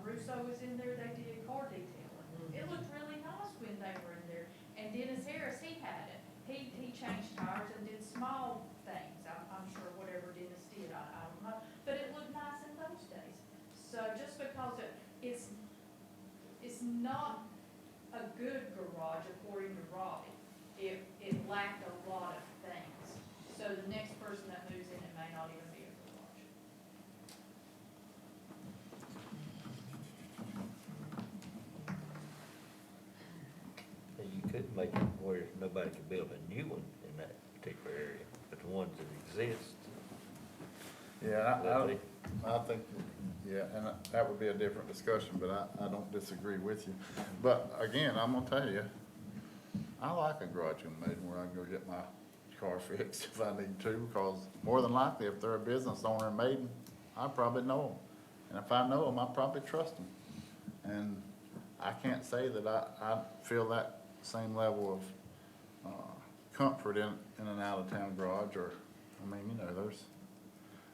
Russo was in there, they did car detailing. It looked really nice when they were in there. And Dennis Harris, he had it. He changed tires and did small things. I'm sure whatever Dennis did, I don't know. But it looked nice in those days. So just because it's not a good garage according to Robbie, it lacked a lot of things. So the next person that moves in, it may not even be a garage. And you could make it where nobody could build a new one in that particular area, but the ones that exist. Yeah, Lovely. I think, yeah, and that would be a different discussion, but I don't disagree with you. But again, I'm gonna tell you, I like a garage in Maiden where I can go get my car fixed if I need to, because more than likely, if they're a business owner in Maiden, I probably know them. And if I know them, I probably trust them. And I can't say that I feel that same level of comfort in an out-of-town garage, or, I mean, you know,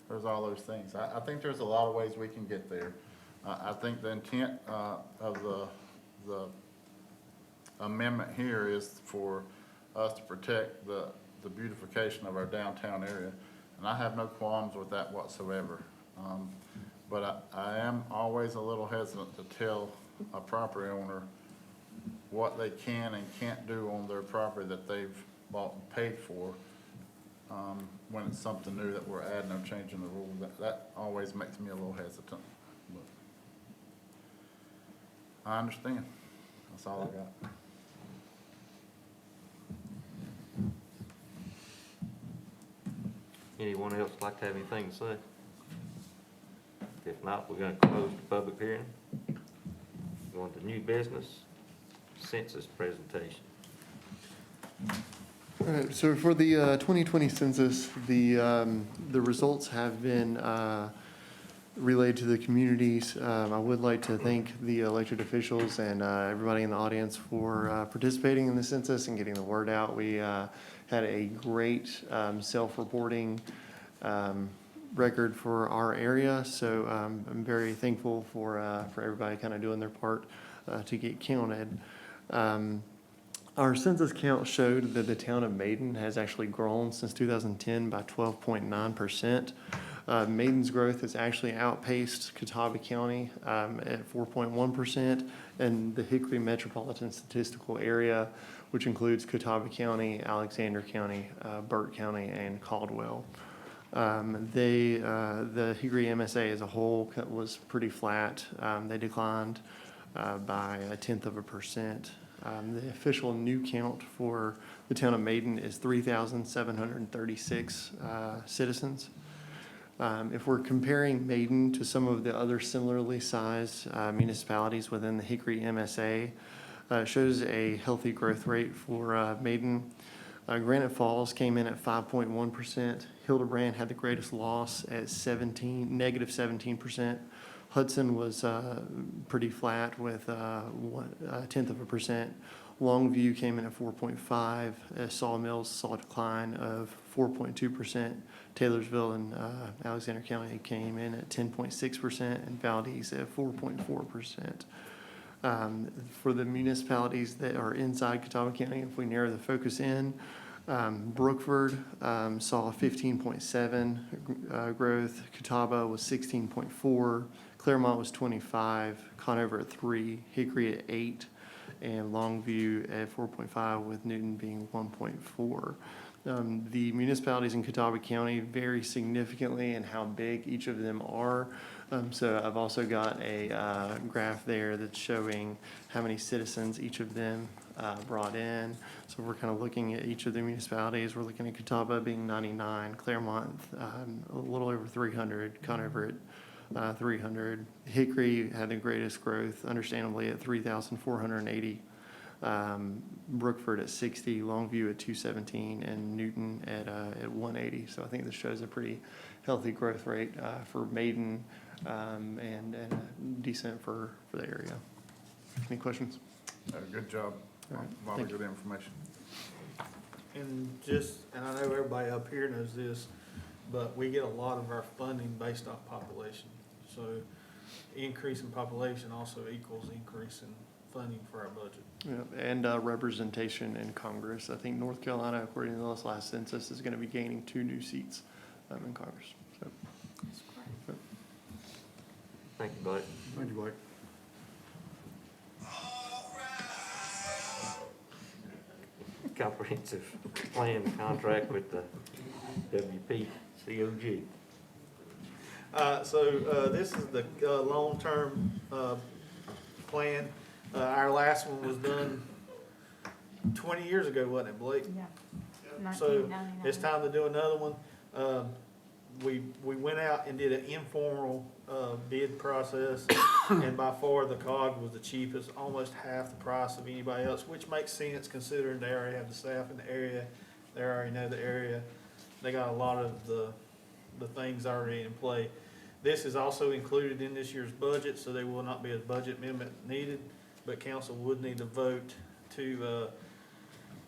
there's all those things. I think there's a lot of ways we can get there. I think the intent of the amendment here is for us to protect the beautification of our downtown area, and I have no qualms with that whatsoever. But I am always a little hesitant to tell a property owner what they can and can't do on their property that they've bought and paid for, when it's something new that we're adding or changing the rule. That always makes me a little hesitant. But I understand. That's all I got. Anyone else like to have anything to say? If not, we're gonna close the public hearing. Going to new business, census presentation. All right, so for the 2020 census, the results have been relayed to the communities. I would like to thank the elected officials and everybody in the audience for participating in the census and getting the word out. We had a great self-reporting record for our area, so I'm very thankful for everybody kind of doing their part to get counted. Our census count showed that the town of Maiden has actually grown since 2010 by 12.9%. Maiden's growth has actually outpaced Catawba County at 4.1%, and the Hickory Metropolitan Statistical Area, which includes Catawba County, Alexander County, Burt County, and Caldwell. The Hickory MSA as a whole was pretty flat. They declined by 0.1%. The official new count for the town of Maiden is 3,736 citizens. If we're comparing Maiden to some of the other similarly sized municipalities within the Hickory MSA, it shows a healthy growth rate for Maiden. Granite Falls came in at 5.1%. Hildebrand had the greatest loss at negative 17%. Hudson was pretty flat with 0.1%. Longview came in at 4.5%. Sawmills saw a decline of 4.2%. Taylorsville and Alexander County came in at 10.6%, and Valdez at 4.4%. For the municipalities that are inside Catawba County, if we narrow the focus in, Brookford saw 15.7 growth. Catawba was 16.4. Claremont was 25. Conover at 3. Hickory at 8. And Longview at 4.5, with Newton being 1.4. The municipalities in Catawba County vary significantly in how big each of them are. So I've also got a graph there that's showing how many citizens each of them brought in. So we're kind of looking at each of the municipalities. We're looking at Catawba being 99, Claremont a little over 300, Conover at 300. Hickory had the greatest growth, understandably, at 3,480. Brookford at 60, Longview at 217, and Newton at 180. So I think this shows a pretty healthy growth rate for Maiden and decent for the area. Any questions? Good job. All right, A lot thank of good information. And I know everybody up here knows this, but we get a lot of our funding based off population. So increase in population also equals increase in funding for our budget. Yeah, and representation in Congress. I think North Carolina, according to this last census, is going to be gaining 2 new seats in Congress. So, Thank you, Blake. Thank you, Blake. Comprehensive plan contract with the WPCOG. This is the long-term plan. Our last one was done 20 years ago, wasn't it, Blake? Yeah. So 1999. it's time to do another one. We went out and did an informal bid process, and by far the COG was the cheapest, almost half the price of anybody else, which makes sense considering they already have the staff in the area, they already know the area, they got a lot of the things already in play. This is also included in this year's budget, so there will not be a budget amendment needed, but council would need to vote to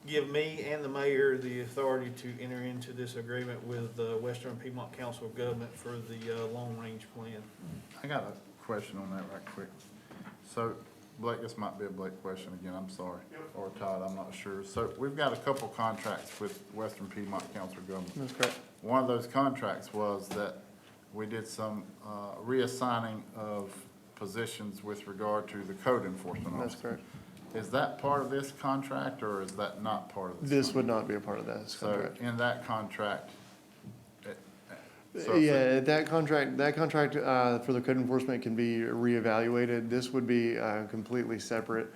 give me and the mayor the authority to enter into this agreement with the Western Piedmont Council of Government for the long-range plan. I got a question on that right quick. So, Blake, this might be a Blake question again, I'm sorry, or Todd, I'm not sure. So we've got a couple contracts with Western Piedmont Council of Government. that's correct. One of those contracts was that we did some reassigning of positions with regard to the code enforcement That's officer. correct. Is that part of this contract, or is that not part of this? This would not be a part of that So contract. in that contract, so if Yeah, that contract for the code enforcement can be reevaluated. This would be completely separate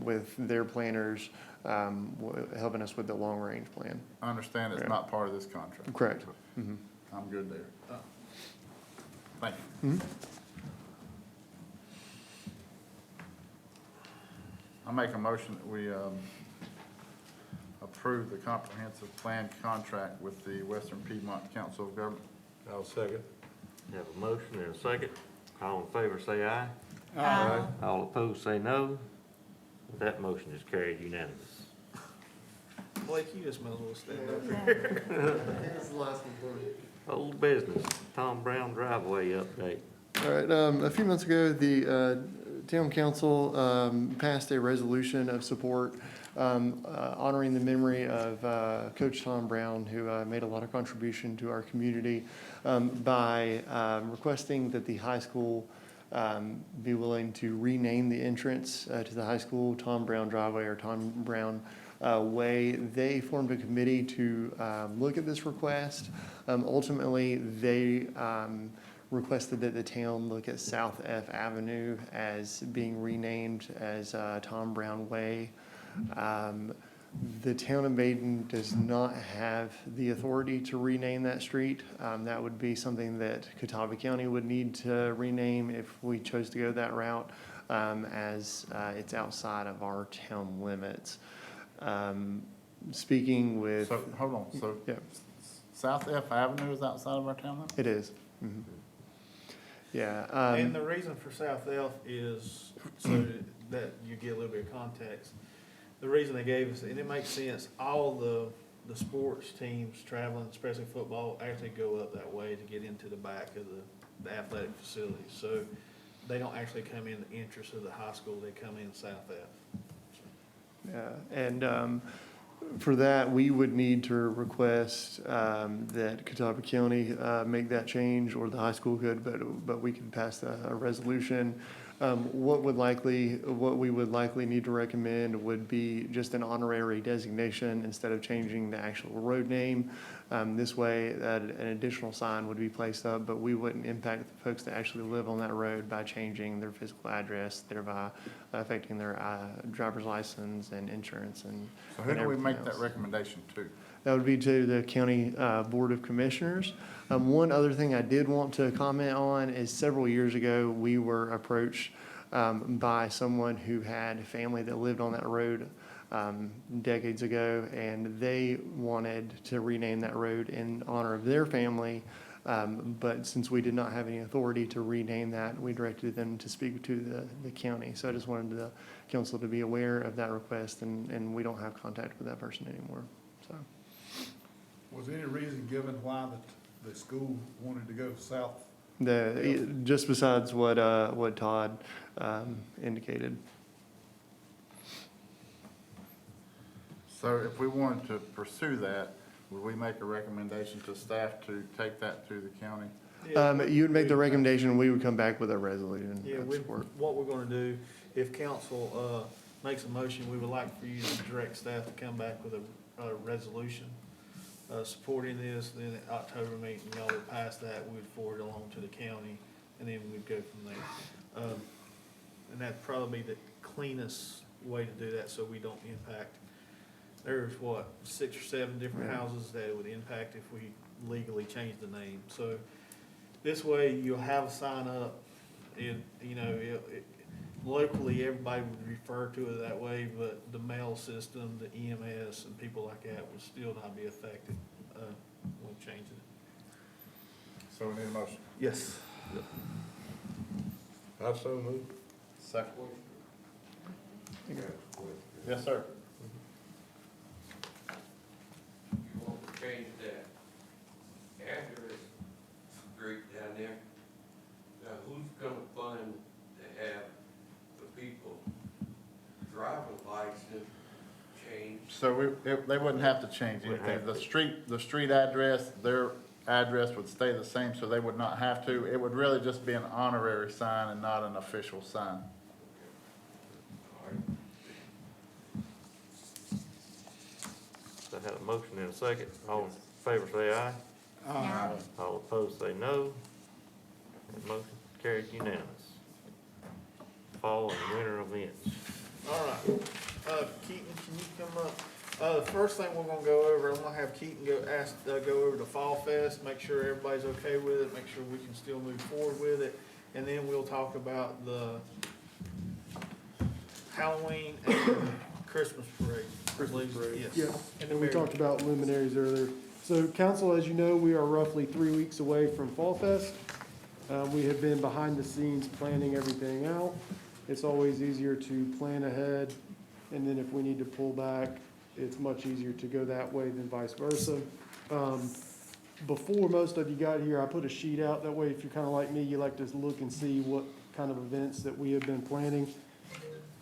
with their planners helping us with the long-range plan. I understand it's Yeah. not part of this contract. Correct. Mhm. I'm good there. Thank you. Mhm. I make a motion that we approve the comprehensive plan contract with the Western Piedmont Council of Government. I'll second. Have a motion and a second. All in favor say aye. Aye. All opposed say no. That motion is carried unanimous. Blake, you just might as well stand up here. This is the last one for me. Old business, Tom Brown driveway update. All right, a few months ago, the town council passed a resolution of support honoring the memory of Coach Tom Brown, who made a lot of contribution to our community by requesting that the high school be willing to rename the entrance to the high school Tom Brown Driveway or Tom Brown Way. They formed a committee to look at this request. Ultimately, they requested that the town look at South F Avenue as being renamed as Tom Brown Way. The town of Maiden does not have the authority to rename that street. That would be something that Catawba County would need to rename if we chose to go that route, as it's outside of our town limits. Speaking with. So, hold on, so Yeah, South F Avenue is outside of our town limit? it is. Mhm. Yeah. And the reason for South Elf is so that you get a little bit of context. The reason they gave us, and it makes sense, all the sports teams traveling, especially football, actually go up that way to get into the back of the athletic facilities. So they don't actually come in the entrance of the high school, they come in South F. Yeah, and For that, we would need to request that Catawba County make that change, or the high school could, but we could pass a resolution. What we would likely need to recommend would be just an honorary designation instead of changing the actual road name. This way, an additional sign would be placed up, but we wouldn't impact the folks that actually live on that road by changing their physical address, thereby affecting their driver's license and insurance and. So who and do we everything make that else. recommendation to? That would be to the county Board of Commissioners. One other thing I did want to comment on is several years ago, we were approached by someone who had a family that lived on that road decades ago, and they wanted to rename that road in honor of their family. But since we did not have any authority to rename that, we directed them to speak to the county. So I just wanted the council to be aware of that request, and we don't have contact with that person anymore, so. Was there any reason given why the school wanted to go south? Just besides what Todd indicated. So if we wanted to pursue that, would we make a recommendation to staff to take that to the county? You would make the recommendation, we would come back with a resolution. Yeah, of support. what we're gonna do, if council, makes a motion, we would like for you to direct staff to come back with a resolution, supporting this, then at October meeting, y'all would pass that, we'd forward it along to the county, and then we'd go from there. And that'd probably be the cleanest way to do that, so we don't impact. There's what, 6 or 7 different Yeah. houses that it would impact if we legally change the name, so this way you'll have a sign up, and, you know, locally, everybody would refer to it that way, but the mail system, the EMS, and people like that would still not be affected, when changing it. So we need a motion. Yes. I so move. Second. Yes, sir. You want to change that address street down there? Now, who's gonna fund to have the people driving license changed? So they wouldn't have to change anything. The street address, their address would stay the same, so they would not have to. It would really just be an honorary sign and not an official sign. All right. So I have a motion and a second. All in favor say aye. Aye. All opposed say no. That motion carried unanimous. Fall and winter events. All right, Keaton, can you come up? The first thing we're gonna go over, I'm gonna have Keaton go over to Fall Fest, make sure everybody's okay with it, make sure we can still move forward with it, and then we'll talk about the Halloween and Christmas parade. Christmas parade. Yes. Yeah, and we talked about luminaries earlier. So council, as you know, we are roughly 3 weeks away from Fall Fest. We have been behind the scenes planning everything out. It's always easier to plan ahead, and then if we need to pull back, it's much easier to go that way than vice versa. Before most of you got here, I put a sheet out, that way if you're kinda like me, you like to look and see what kind of events that we have been planning.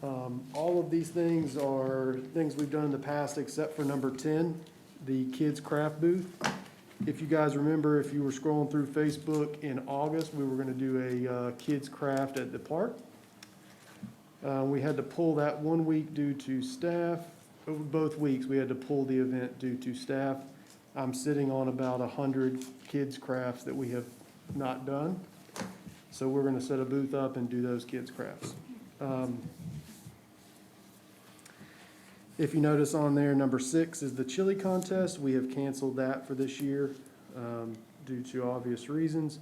All of these things are things we've done in the past, except for number 10, the kids craft booth. If you guys remember, if you were scrolling through Facebook in August, we were gonna do a kids craft at the park. We had to pull that 1 week due to staff. Both weeks, we had to pull the event due to staff. I'm sitting on about 100 kids crafts that we have not done. So we're gonna set a booth up and do those kids crafts. If you notice on there, number 6 is the chili contest. We have canceled that for this year due to obvious reasons.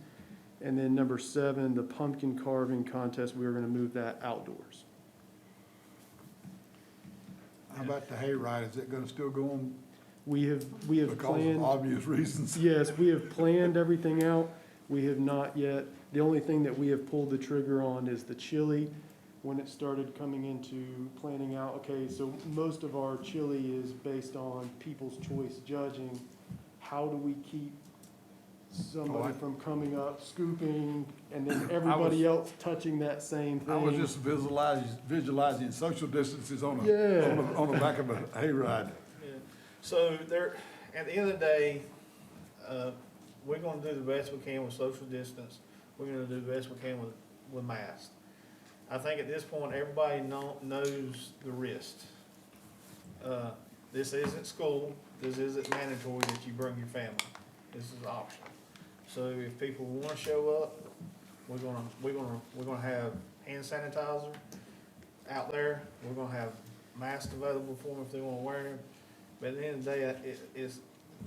And then number 7, the pumpkin carving contest, we are gonna move that outdoors. How about the hayride? Is it gonna still go on We have because of planned, obvious reasons? yes, we have planned everything out. We have not yet, the only thing that we have pulled the trigger on is the chili. When it started coming into planning out, okay, so most of our chili is based on people's choice judging. How do we keep somebody from coming up, scooping, and then everybody else touching that same thing? I was just visualizing social distances on Yeah. on the back of a hayride. Yeah. So there, at the end of the day, we're gonna do the best we can with social distance. We're gonna do the best we can with masks. I think at this point, everybody knows the risk. This isn't school, this isn't mandatory that you bring your family. This is optional. So if people wanna show up, we're gonna have hand sanitizer out there. We're gonna have masks available for them if they wanna wear them. But at the end of the day,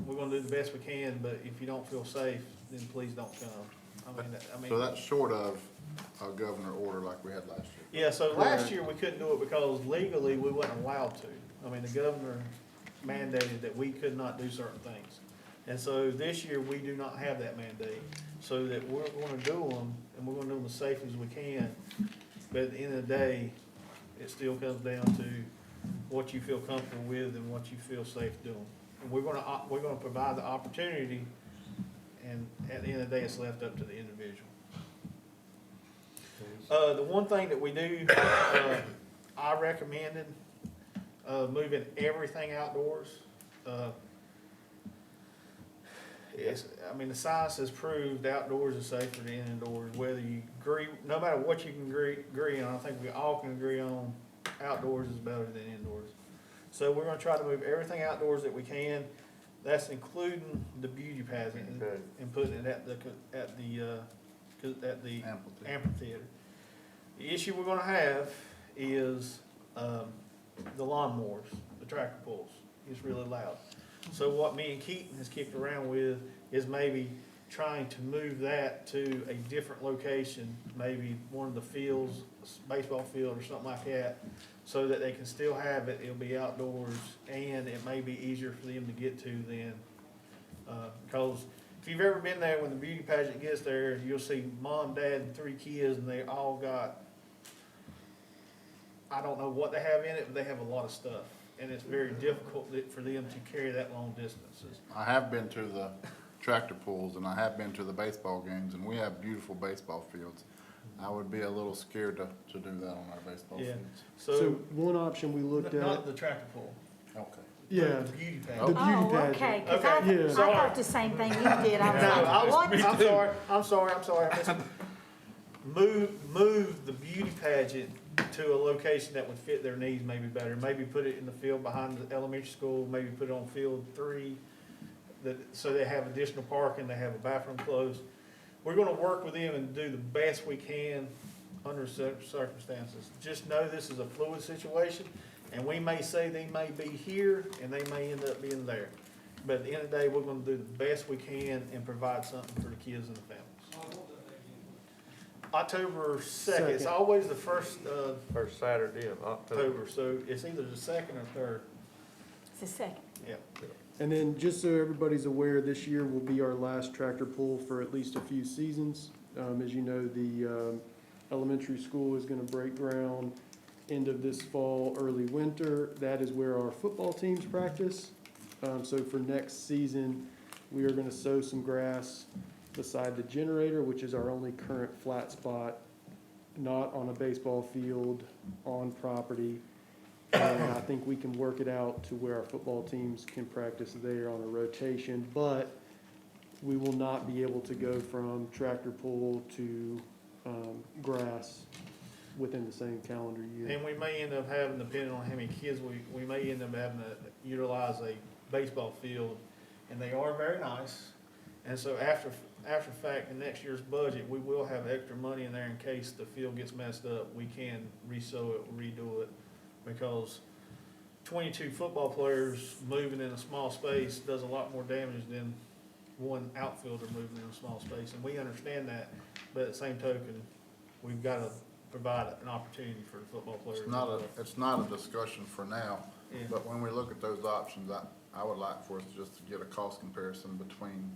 we're gonna do the best we can, but if you don't feel safe, then please don't come. So that's short of a governor order like we had last year. Yeah, so last year we couldn't do it because legally we wasn't allowed to. I mean, the governor mandated that we could not do certain things. And so this year, we do not have that mandate, so that we're gonna do them, and we're gonna do them as safe as we can. But at the end of the day, it still comes down to what you feel comfortable with and what you feel safe doing. And we're gonna provide the opportunity, and at the end of the day, it's left up to the individual. The one thing that we do, I recommended, moving everything outdoors. The science has proved outdoors is safer than indoors, whether you agree, no matter what you can agree on, I think we all can agree on, outdoors is better than indoors. So we're gonna try to move everything outdoors that we can. That's including the beauty pageant and putting it at the amphitheater. The issue we're gonna have is, the lawnmowers, the tractor pulls. It's really loud. So what me and Keaton has kicked around with is maybe trying to move that to a different location, maybe one of the fields, baseball field or something like that, so that they can still have it. It'll be outdoors, and it may be easier for them to get to than, because if you've ever been there when the beauty pageant gets there, you'll see mom, dad, and 3 kids, and they all got, I don't know what they have in it, but they have a lot of stuff. And it's very difficult for them to carry that long distances. I have been to the tractor pools and I have been to the baseball games, and we have beautiful baseball fields. I would be a little scared to do that on our baseball Yeah. fields. So one option we looked Not at, the tractor pool. Okay. yeah, The beauty the pageant. beauty Oh, pageant. okay, 'cause Okay. Yeah. I thought the same thing you did. I was No, like, what? I'm sorry. Move the beauty pageant to a location that would fit their needs maybe better. Maybe put it in the field behind the elementary school, maybe put it on field 3, so they have additional parking, they have a bathroom close. We're gonna work with them and do the best we can under circumstances. Just know this is a fluid situation, and we may say they may be here, and they may end up being there. But at the end of the day, we're gonna do the best we can and provide something for the kids and the families. October 2nd, it's Second. always the first, First Saturday of October. October, so it's either the 2nd or 3rd, It's a second. yeah. And then, just so everybody's aware, this year will be our last tractor pull for at least a few seasons. As you know, the elementary school is gonna break ground end of this fall, early winter. That is where our football teams practice. So for next season, we are gonna sow some grass beside the generator, which is our only current flat spot, not on a baseball field, on property. And I think we can work it out to where our football teams can practice there on a rotation, but we will not be able to go from tractor pull to, grass within the same calendar year. And we may end up having, depending on how many kids we may end up having to utilize a baseball field, and they are very nice. And so after fact, in next year's budget, we will have extra money in there in case the field gets messed up. We can resow it, redo it, because 22 football players moving in a small space does a lot more damage than one outfielder moving in a small space, and we understand that. But at the same token, we've got to provide an opportunity for the football players. It's not a discussion for now, Yeah. but when we look at those options, I would like for us just to get a cost comparison between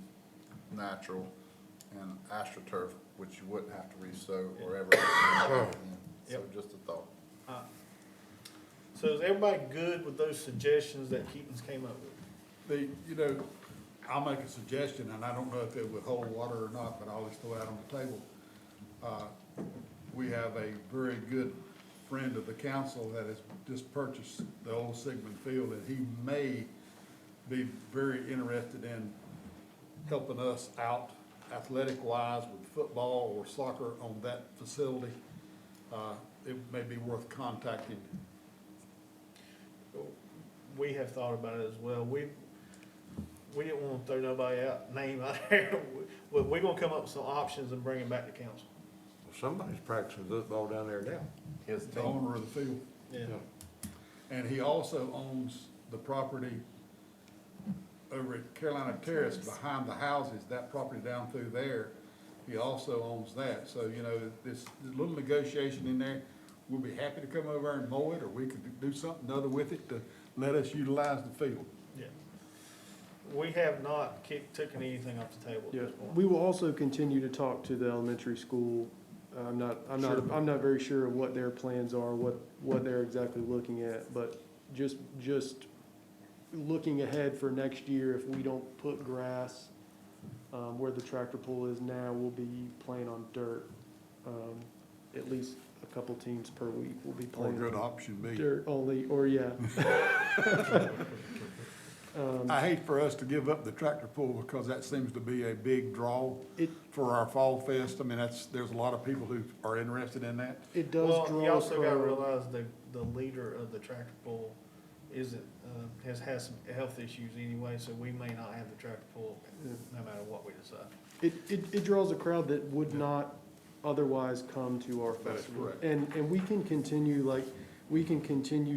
natural and AstroTurf, which you wouldn't have to resow or ever. So Yep. just a thought. So is everybody good with those suggestions that Keaton's came up with? I'll make a suggestion, and I don't know if it would hold water or not, but I'll just throw it out on the table. We have a very good friend of the council that has just purchased the old Sigmund Field, and he may be very interested in helping us out athletic-wise with football or soccer on that facility, it may be worth contacting. We have thought about it as well. We didn't want to throw nobody name out there. We're gonna come up with some options and bring it back to council. Somebody's practicing football down there now. His The team. owner of the field. Yeah. And he also owns the property over at Carolina Terrace behind the houses, that property down through there. He also owns that. So, you know, this little negotiation in there, we'll be happy to come over and mow it, or we could do something other with it to let us utilize the field. Yeah. We have not taken anything off the table at Yeah, this point. we will also continue to talk to the elementary school. I'm not very sure of what their plans are, what they're exactly looking at, but just looking ahead for next year, if we don't put grass, where the tractor pull is now, we'll be playing on dirt. At least a couple teams per week will be Or playing good on option B. dirt only, or yeah. I hate for us to give up the tractor pull because that seems to be a big draw It, for our fall fest. I mean, there's a lot of people who are interested in that. it does Well, draw you also gotta from- realize the leader of the tractor pull isn't, has some health issues anyway, so we may not have the tractor pull no matter what we decide. It draws a crowd that would not otherwise come to our That is festival. correct. And we can continue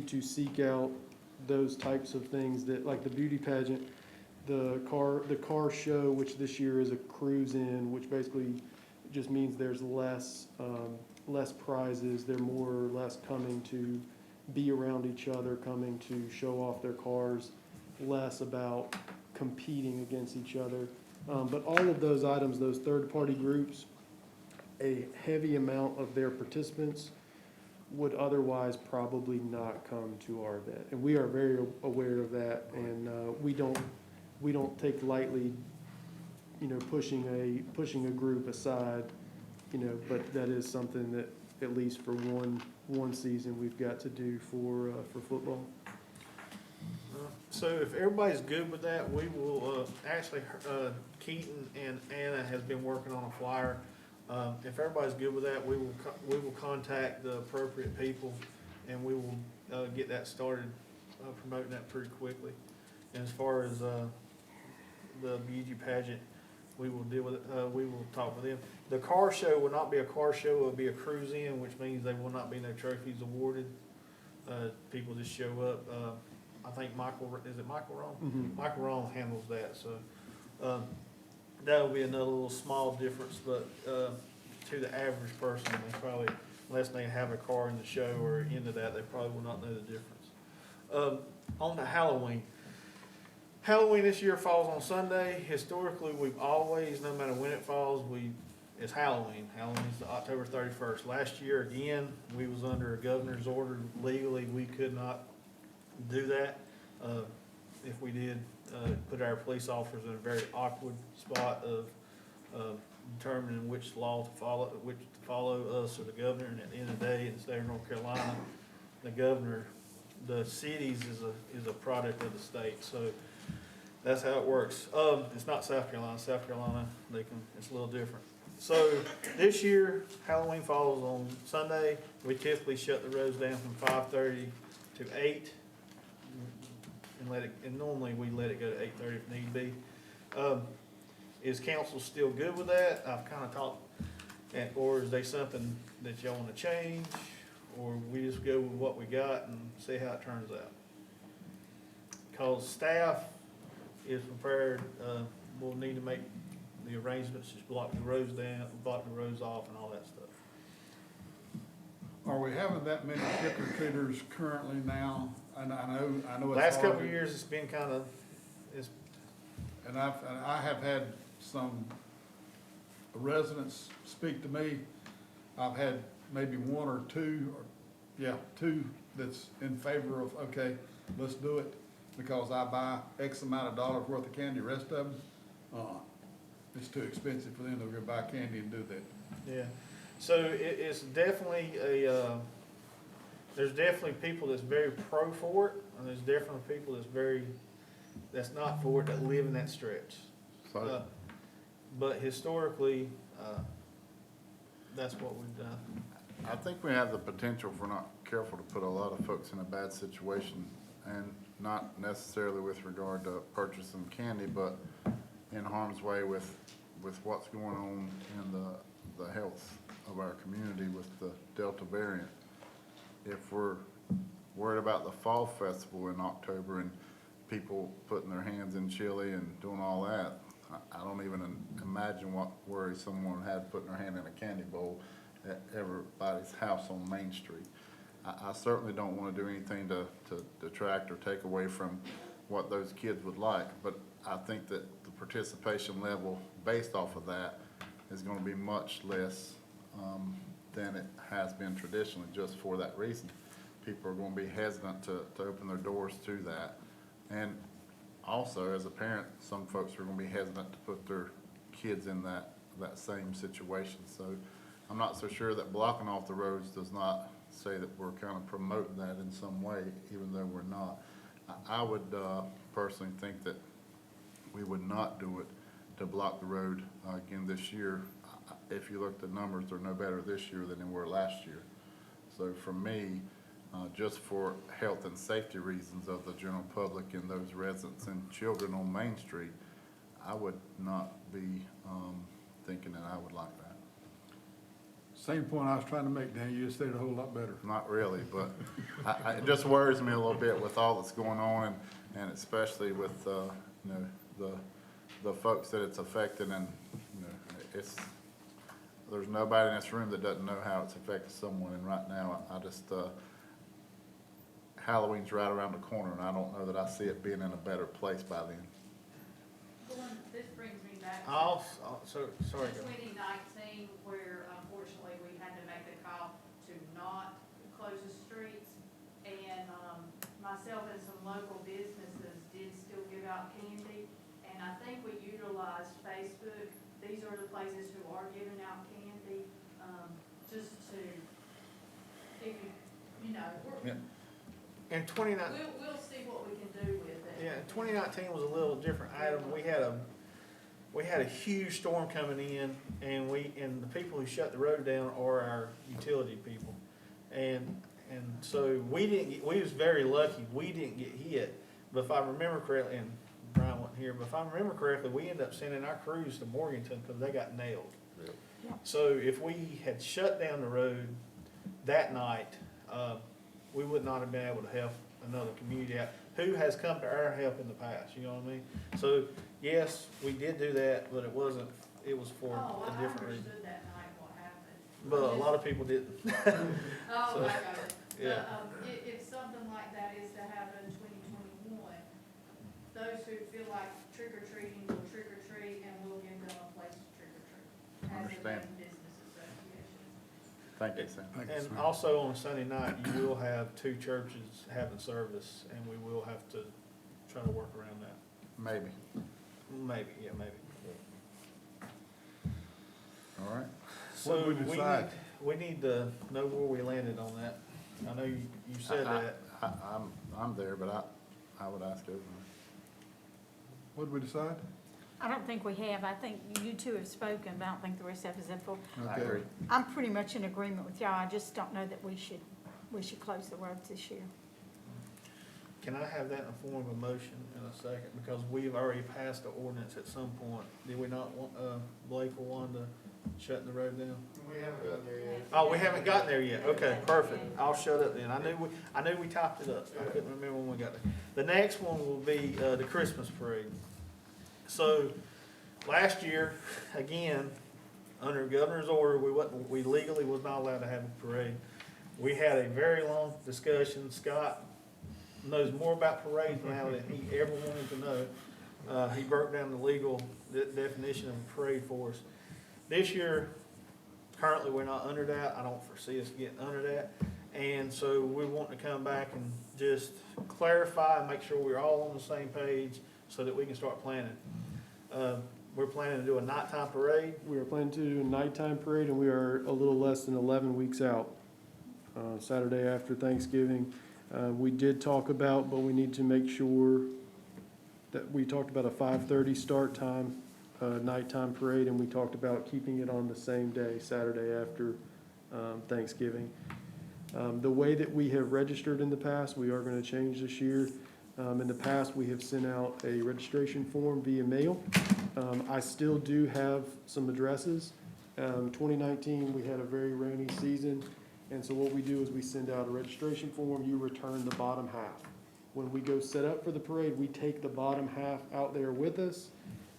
to seek out those types of things that, like the beauty pageant, the car show, which this year is a cruise in, which basically just means there's less prizes. They're more or less coming to be around each other, coming to show off their cars, less about competing against each other. But all of those items, those third-party groups, a heavy amount of their participants would otherwise probably not come to our event. And we are very aware of that, and we don't take lightly, you know, pushing a group aside, you know, but that is something that, at least for one season, we've got to do for football. So if everybody's good with that, we will, actually, Keaton and Anna has been working on a flyer. If everybody's good with that, we will contact the appropriate people, and we will, get that started, promoting that pretty quickly. And as far as, the beauty pageant, we will deal with it, we will talk with them. The car show will not be a car show, it will be a cruise in, which means there will not be no trophies awarded. People just show up. I think is it Michael Rome? Mhm. Michael Rome handles that, so, that'll be another little small difference, but, to the average person, they probably, unless they have a car in the show or into that, they probably will not know the difference. On to Halloween. Halloween this year falls on Sunday. Historically, we've always, no matter when it falls, it's Halloween. Halloween's October 31st. Last year, again, we was under a governor's order. Legally, we could not do that. If we did, put our police officers in a very awkward spot of determining which law to follow, us or the governor. And at the end of the day, in the state of North Carolina, the governor, the cities is a product of the state. So that's how it works. It's not South Carolina. South Carolina, it's a little different. So this year, Halloween falls on Sunday. We typically shut the roads down from 5:30 to 8. And normally we let it go to 8:30 if need be. Is council still good with that? I've kind of talked, or is there something that y'all want to change? Or we just go with what we got and see how it turns out? Cause staff is prepared, we'll need to make the arrangements, just block the roads down, block the roads off and all that stuff. Are we having that many trick-or-treaters currently now? And I know it's hard. Last couple of years, it's been kind of, And I have had some residents speak to me. I've had maybe one or two, two that's in favor of, okay, let's do it, because I buy X amount of dollars worth of candy, rest of them, it's too expensive for them to go buy candy and do that. yeah. So it's definitely there's definitely people that's very pro for it, and there's definitely people that's very that's not for it that live in that stretch. So, But historically, that's what we've done. I think we have the potential, if we're not careful, to put a lot of folks in a bad situation, and not necessarily with regard to purchasing candy, but in harm's way with what's going on in the health of our community with the Delta variant. If we're worried about the fall festival in October and people putting their hands in chili and doing all that, I don't even imagine what worry someone had putting their hand in a candy bowl at everybody's house on Main Street. I certainly don't want to do anything to detract or take away from what those kids would like, but I think that the participation level based off of that is going to be much less than it has been traditionally, just for that reason. People are going to be hesitant to open their doors to that. And also, as a parent, some folks are going to be hesitant to put their kids in that same situation. So I'm not so sure that blocking off the roads does not say that we're kind of promoting that in some way, even though we're not. I would personally think that we would not do it to block the road again this year. If you look at the numbers, they're no better this year than they were last year. So for me, just for health and safety reasons of the general public and those residents and children on Main Street, I would not be thinking that I would like that. Same point I was trying to make, Dan, you just said it a whole lot better. Not really, but it just worries me a little bit with all that's going on, and especially with, you know, the folks that it's affecting, and, you know, there's nobody in this room that doesn't know how it's affected someone, and right now, I just, Halloween's right around the corner, and I don't know that I see it being in a better place by then. This brings me back to Sorry, go. 2019, where unfortunately we had to make the call to not close the streets. And myself and some local businesses did still give out candy. And I think we utilized Facebook. These are the places who are giving out candy, just to, if you know, In 2019, we'll see what we can do with it. yeah, 2019 was a little different item. We had a huge storm coming in, and the people who shut the road down are our utility people. And so we was very lucky, we didn't get hit. But if I remember correctly, and Brian wasn't here, but if I remember correctly, we ended up sending our crews to Morganton because they got nailed. So if we had shut down the road that night, we would not have been able to help another community out who has come to our help in the past, you know what I mean? So, yes, we did do that, but it was for a different reason. I understood that night what happened. But a lot of people didn't. Oh, I got it. Yeah. If something like that is to happen in 2021, those who feel like trick or treating will trick or treat, and we'll give them a place to trick or treat. As a Understand. Maiden Business Association. Thank you, Sam. And also on Sunday night, you will have 2 churches having service, and we will have to try to work around that. Maybe. Maybe, yeah, maybe. All right. So What did we decide? we need to know where we landed on that. I know you said that. I'm there, but I would ask everyone. What did we decide? I don't think we have. I think you two have spoken, but I don't think the rest of us have. I agree. I'm pretty much in agreement with y'all. I just don't know that we should close the roads this year. Can I have that in the form of a motion in a second? Because we've already passed the ordinance at some point. Did we not want, Blake or Wanda shutting the road down? We haven't gotten there yet. Oh, we haven't gotten there yet. Okay, perfect. I'll shut up then. I knew we topped it up. I couldn't remember when we got there. The next one will be, the Christmas parade. So, last year, again, under governor's order, we legally was not allowed to have a parade. We had a very long discussion. Scott knows more about parades now than he ever wanted to know. He broke down the legal definition of a parade for us. This year, currently, we're not under that. I don't foresee us getting under that. And so we want to come back and just clarify and make sure we're all on the same page so that we can start planning. We're planning to do a nighttime parade. We are planning to do a nighttime parade, and we are a little less than 11 weeks out. Saturday after Thanksgiving. We did talk about, but we need to make sure that we talked about a 5:30 start time, nighttime parade, and we talked about keeping it on the same day, Saturday after Thanksgiving. The way that we have registered in the past, we are gonna change this year. In the past, we have sent out a registration form via mail. I still do have some addresses. 2019, we had a very rainy season, and so what we do is we send out a registration form, you return the bottom half. When we go set up for the parade, we take the bottom half out there with us.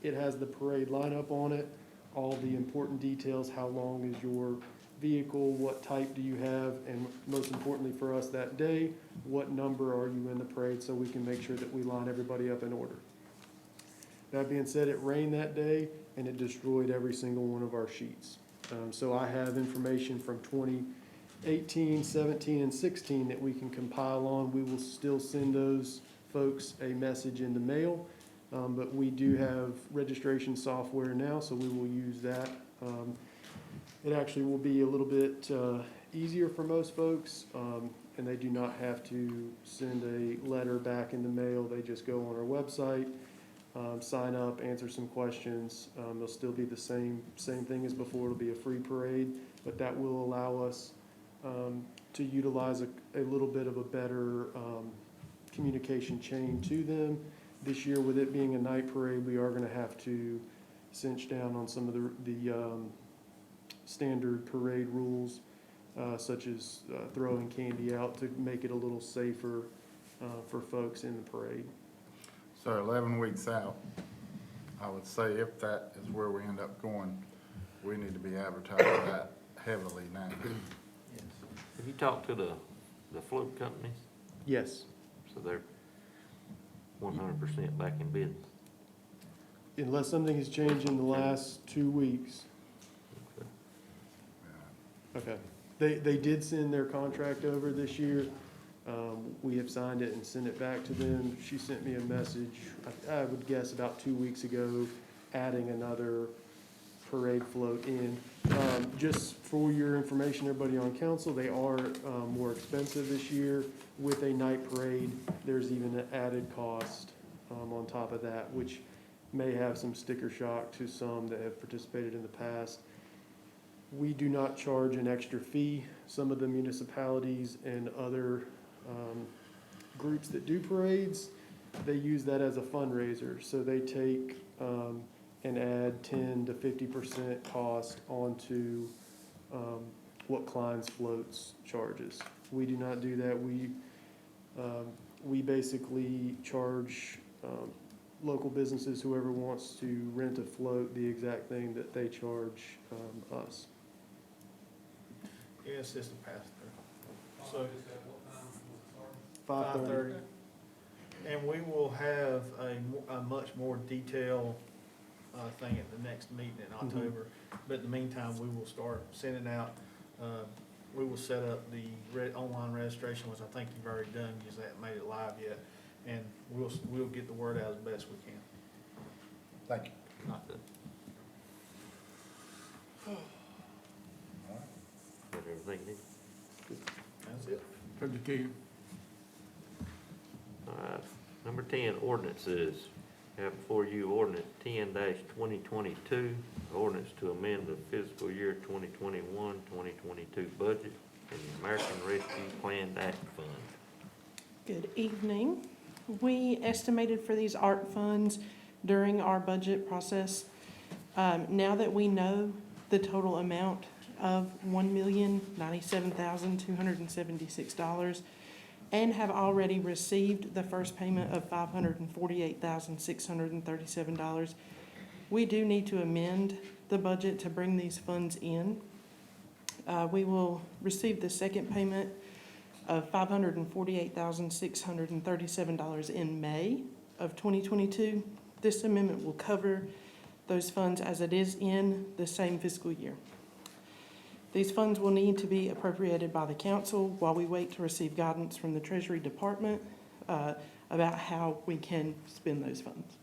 It has the parade lineup on it, all the important details, how long is your vehicle, what type do you have, and most importantly for us that day, what number are you in the parade, so we can make sure that we line everybody up in order. That being said, it rained that day, and it destroyed every single one of our sheets. So I have information from 2018, 17, and 16 that we can compile on. We will still send those folks a message in the mail, but we do have registration software now, so we will use that. It actually will be a little bit easier for most folks, and they do not have to send a letter back in the mail. They just go on our website, sign up, answer some questions. They'll still be the same thing as before. It'll be a free parade, but that will allow us to utilize a little bit of a better communication chain to them. This year, with it being a night parade, we are going to have to cinch down on some of the standard parade rules, such as throwing candy out to make it a little safer for folks in the parade. So 11 weeks out, I would say if that is where we end up going, we need to be advertising that heavily now. Have you talked to the float companies? Yes, So they're 100% back in business? unless something has changed in the last 2 weeks. Okay. They did send their contract over this year. We have signed it and sent it back to them. She sent me a message, I would guess about 2 weeks ago, adding another parade float in. Just for your information, everybody on council, they are more expensive this year. With a night parade, there's even an added cost on top of that, which may have some sticker shock to some that have participated in the past. We do not charge an extra fee. Some of the municipalities and other groups that do parades, they use that as a fundraiser. So they take and add 10 to 50% cost onto what Klein's Floats charges. We do not do that. We basically charge local businesses, whoever wants to rent a float, the exact thing that they charge us. Yeah, it's just a pass-through. So, 5:30. 5:30. And we will have a much more detailed thing at the next meeting in October. But in the meantime, we will start sending out, we will set up the online registration, which I think you've already done, because they haven't made it live yet. And we'll get the word out as best we can. Thank you. Not that. Got everything needed? That's it. Thank you, Keith. All right, number 10, ordinances. Have before you ordinance 10-2022, ordinance to amend the fiscal year 2021-2022 budget and the American Rescue Plan Act Fund. Good evening. We estimated for these ART funds during our budget process. Now that we know the total amount of $1,097,276 and have already received the first payment of $548,637, we do need to amend the budget to bring these funds in. We will receive the second payment of $548,637 in May of 2022. This amendment will cover those funds as it is in the same fiscal year. These funds will need to be appropriated by the council while we wait to receive guidance from the Treasury Department about how we can spend those funds.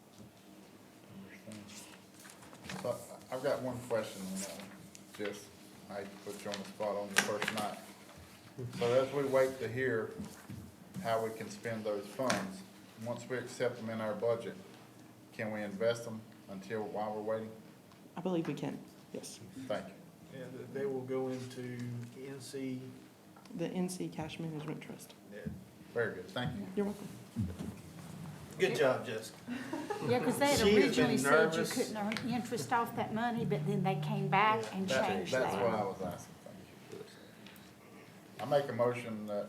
So I've got one question, just, I hate to put you on the spot on your first night. So as we wait to hear how we can spend those funds, once we accept them in our budget, can we invest them while we're waiting? I believe we can, yes. Thank you. And they will go into NC, The NC Cash Management Trust. Very good, thank you. You're welcome. good job, Jessica. Yeah, because they had She has been originally said you nervous. couldn't earn interest off that money, but then they came back and changed that. That's what I was asking, thank you. I make a motion that,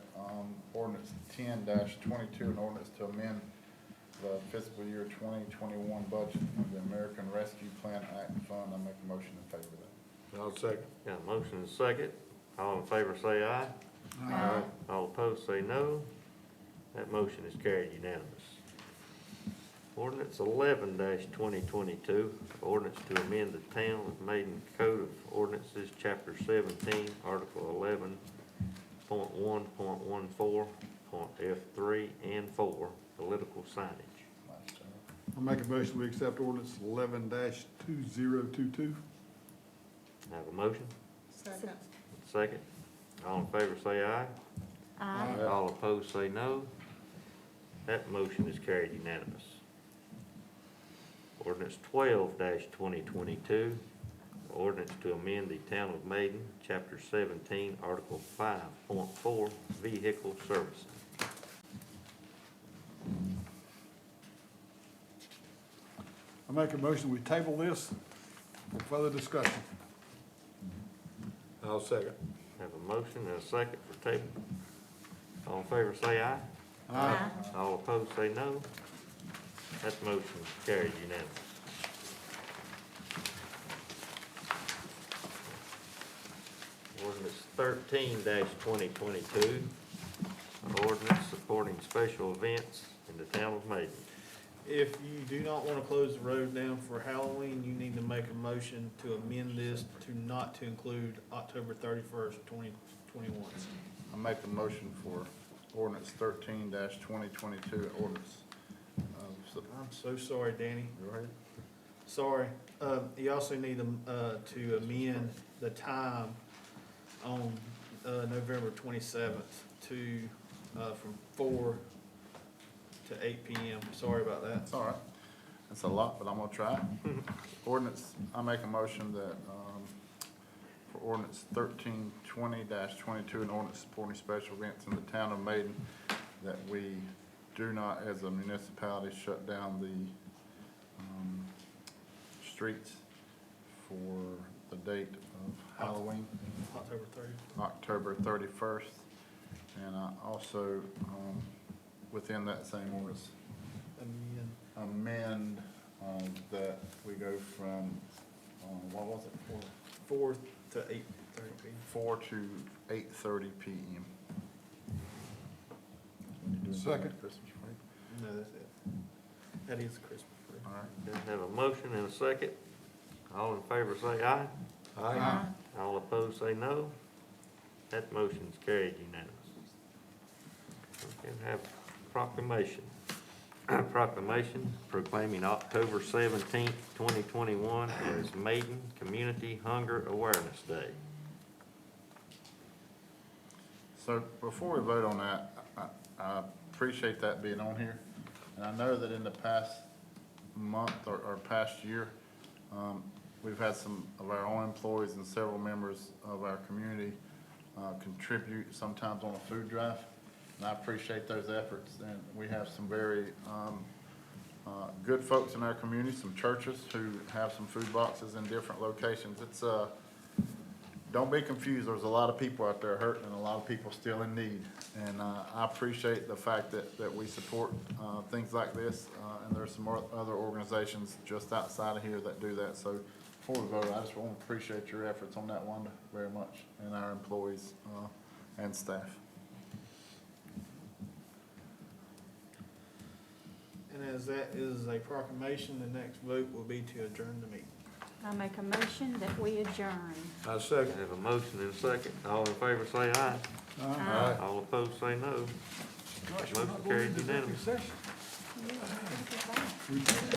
ordinance 10-22, an ordinance to amend the fiscal year 2021 budget of the American Rescue Plan Act Fund. I make a motion in favor of that. I'll second. Got a motion and a second. All in favor say aye. Aye. All opposed say no. That motion is carried unanimous. Ordinance 11-2022, ordinance to amend the Town of Maiden Code of Ordinances, Chapter 17, Article 11.1.14, F3 and 4, political signage. I'll make a motion, we accept ordinance 11-2022. Have a motion? Second. Second. All in favor say aye. Aye. All opposed say no. That motion is carried unanimous. Ordinance 12-2022, ordinance to amend the Town of Maiden, Chapter 17, Article 5.4, vehicle servicing. I make a motion, we table this for further discussion. I'll second. Have a motion and a second for table. All in favor say aye. Aye. All opposed say no. That motion is carried unanimous. Ordinance 13-2022, an ordinance supporting special events in the Town of Maiden. If you do not want to close the road down for Halloween, you need to make a motion to amend this not to include October 31st, 2021. I make a motion for ordinance 13-2022, ordinance. I'm so sorry, Danny. Go ahead. Sorry. You also need to amend the time on November 27th to, from 4 to 8 p.m. Sorry about that. That's all right. That's a lot, but I'm gonna try. Ordinance, I make a motion that, for ordinance 13-20-22, an ordinance supporting special events in the Town of Maiden, that we do not, as a municipality, shut down the, streets for the date of Halloween, October 30th. October 31st. And I also, within that same ordinance, amend, that we go from, what was it, 4 to 8:30 p.m. 4 to 8:30 p.m. Second. Christmas break. No, that's it. That is Christmas. All right. Have a motion and a second. All in favor say aye. Aye. All opposed say no. That motion is carried unanimous. Okay, we have proclamation. Proclamation proclaiming October 17th, 2021 as Maiden Community Hunger Awareness Day. So before we vote on that, I appreciate that being on here. And I know that in the past month or past year, we've had some of our own employees and several members of our community contribute sometimes on a food drive. And I appreciate those efforts. And we have some very good folks in our community, some churches who have some food boxes in different locations. It's don't be confused. There's a lot of people out there hurting and a lot of people still in need. And I appreciate the fact that we support things like this. And there's some other organizations just outside of here that do that. So before we vote, I just want to appreciate your efforts on that, Wanda, very much, and our employees and staff. And as that is a proclamation, the next vote will be to adjourn the meeting. I make a motion that we adjourn. I second. Have a motion and a second. All in favor say aye. Aye. All opposed say no. Gosh, we're Motion not going carried into executive unanimous. session.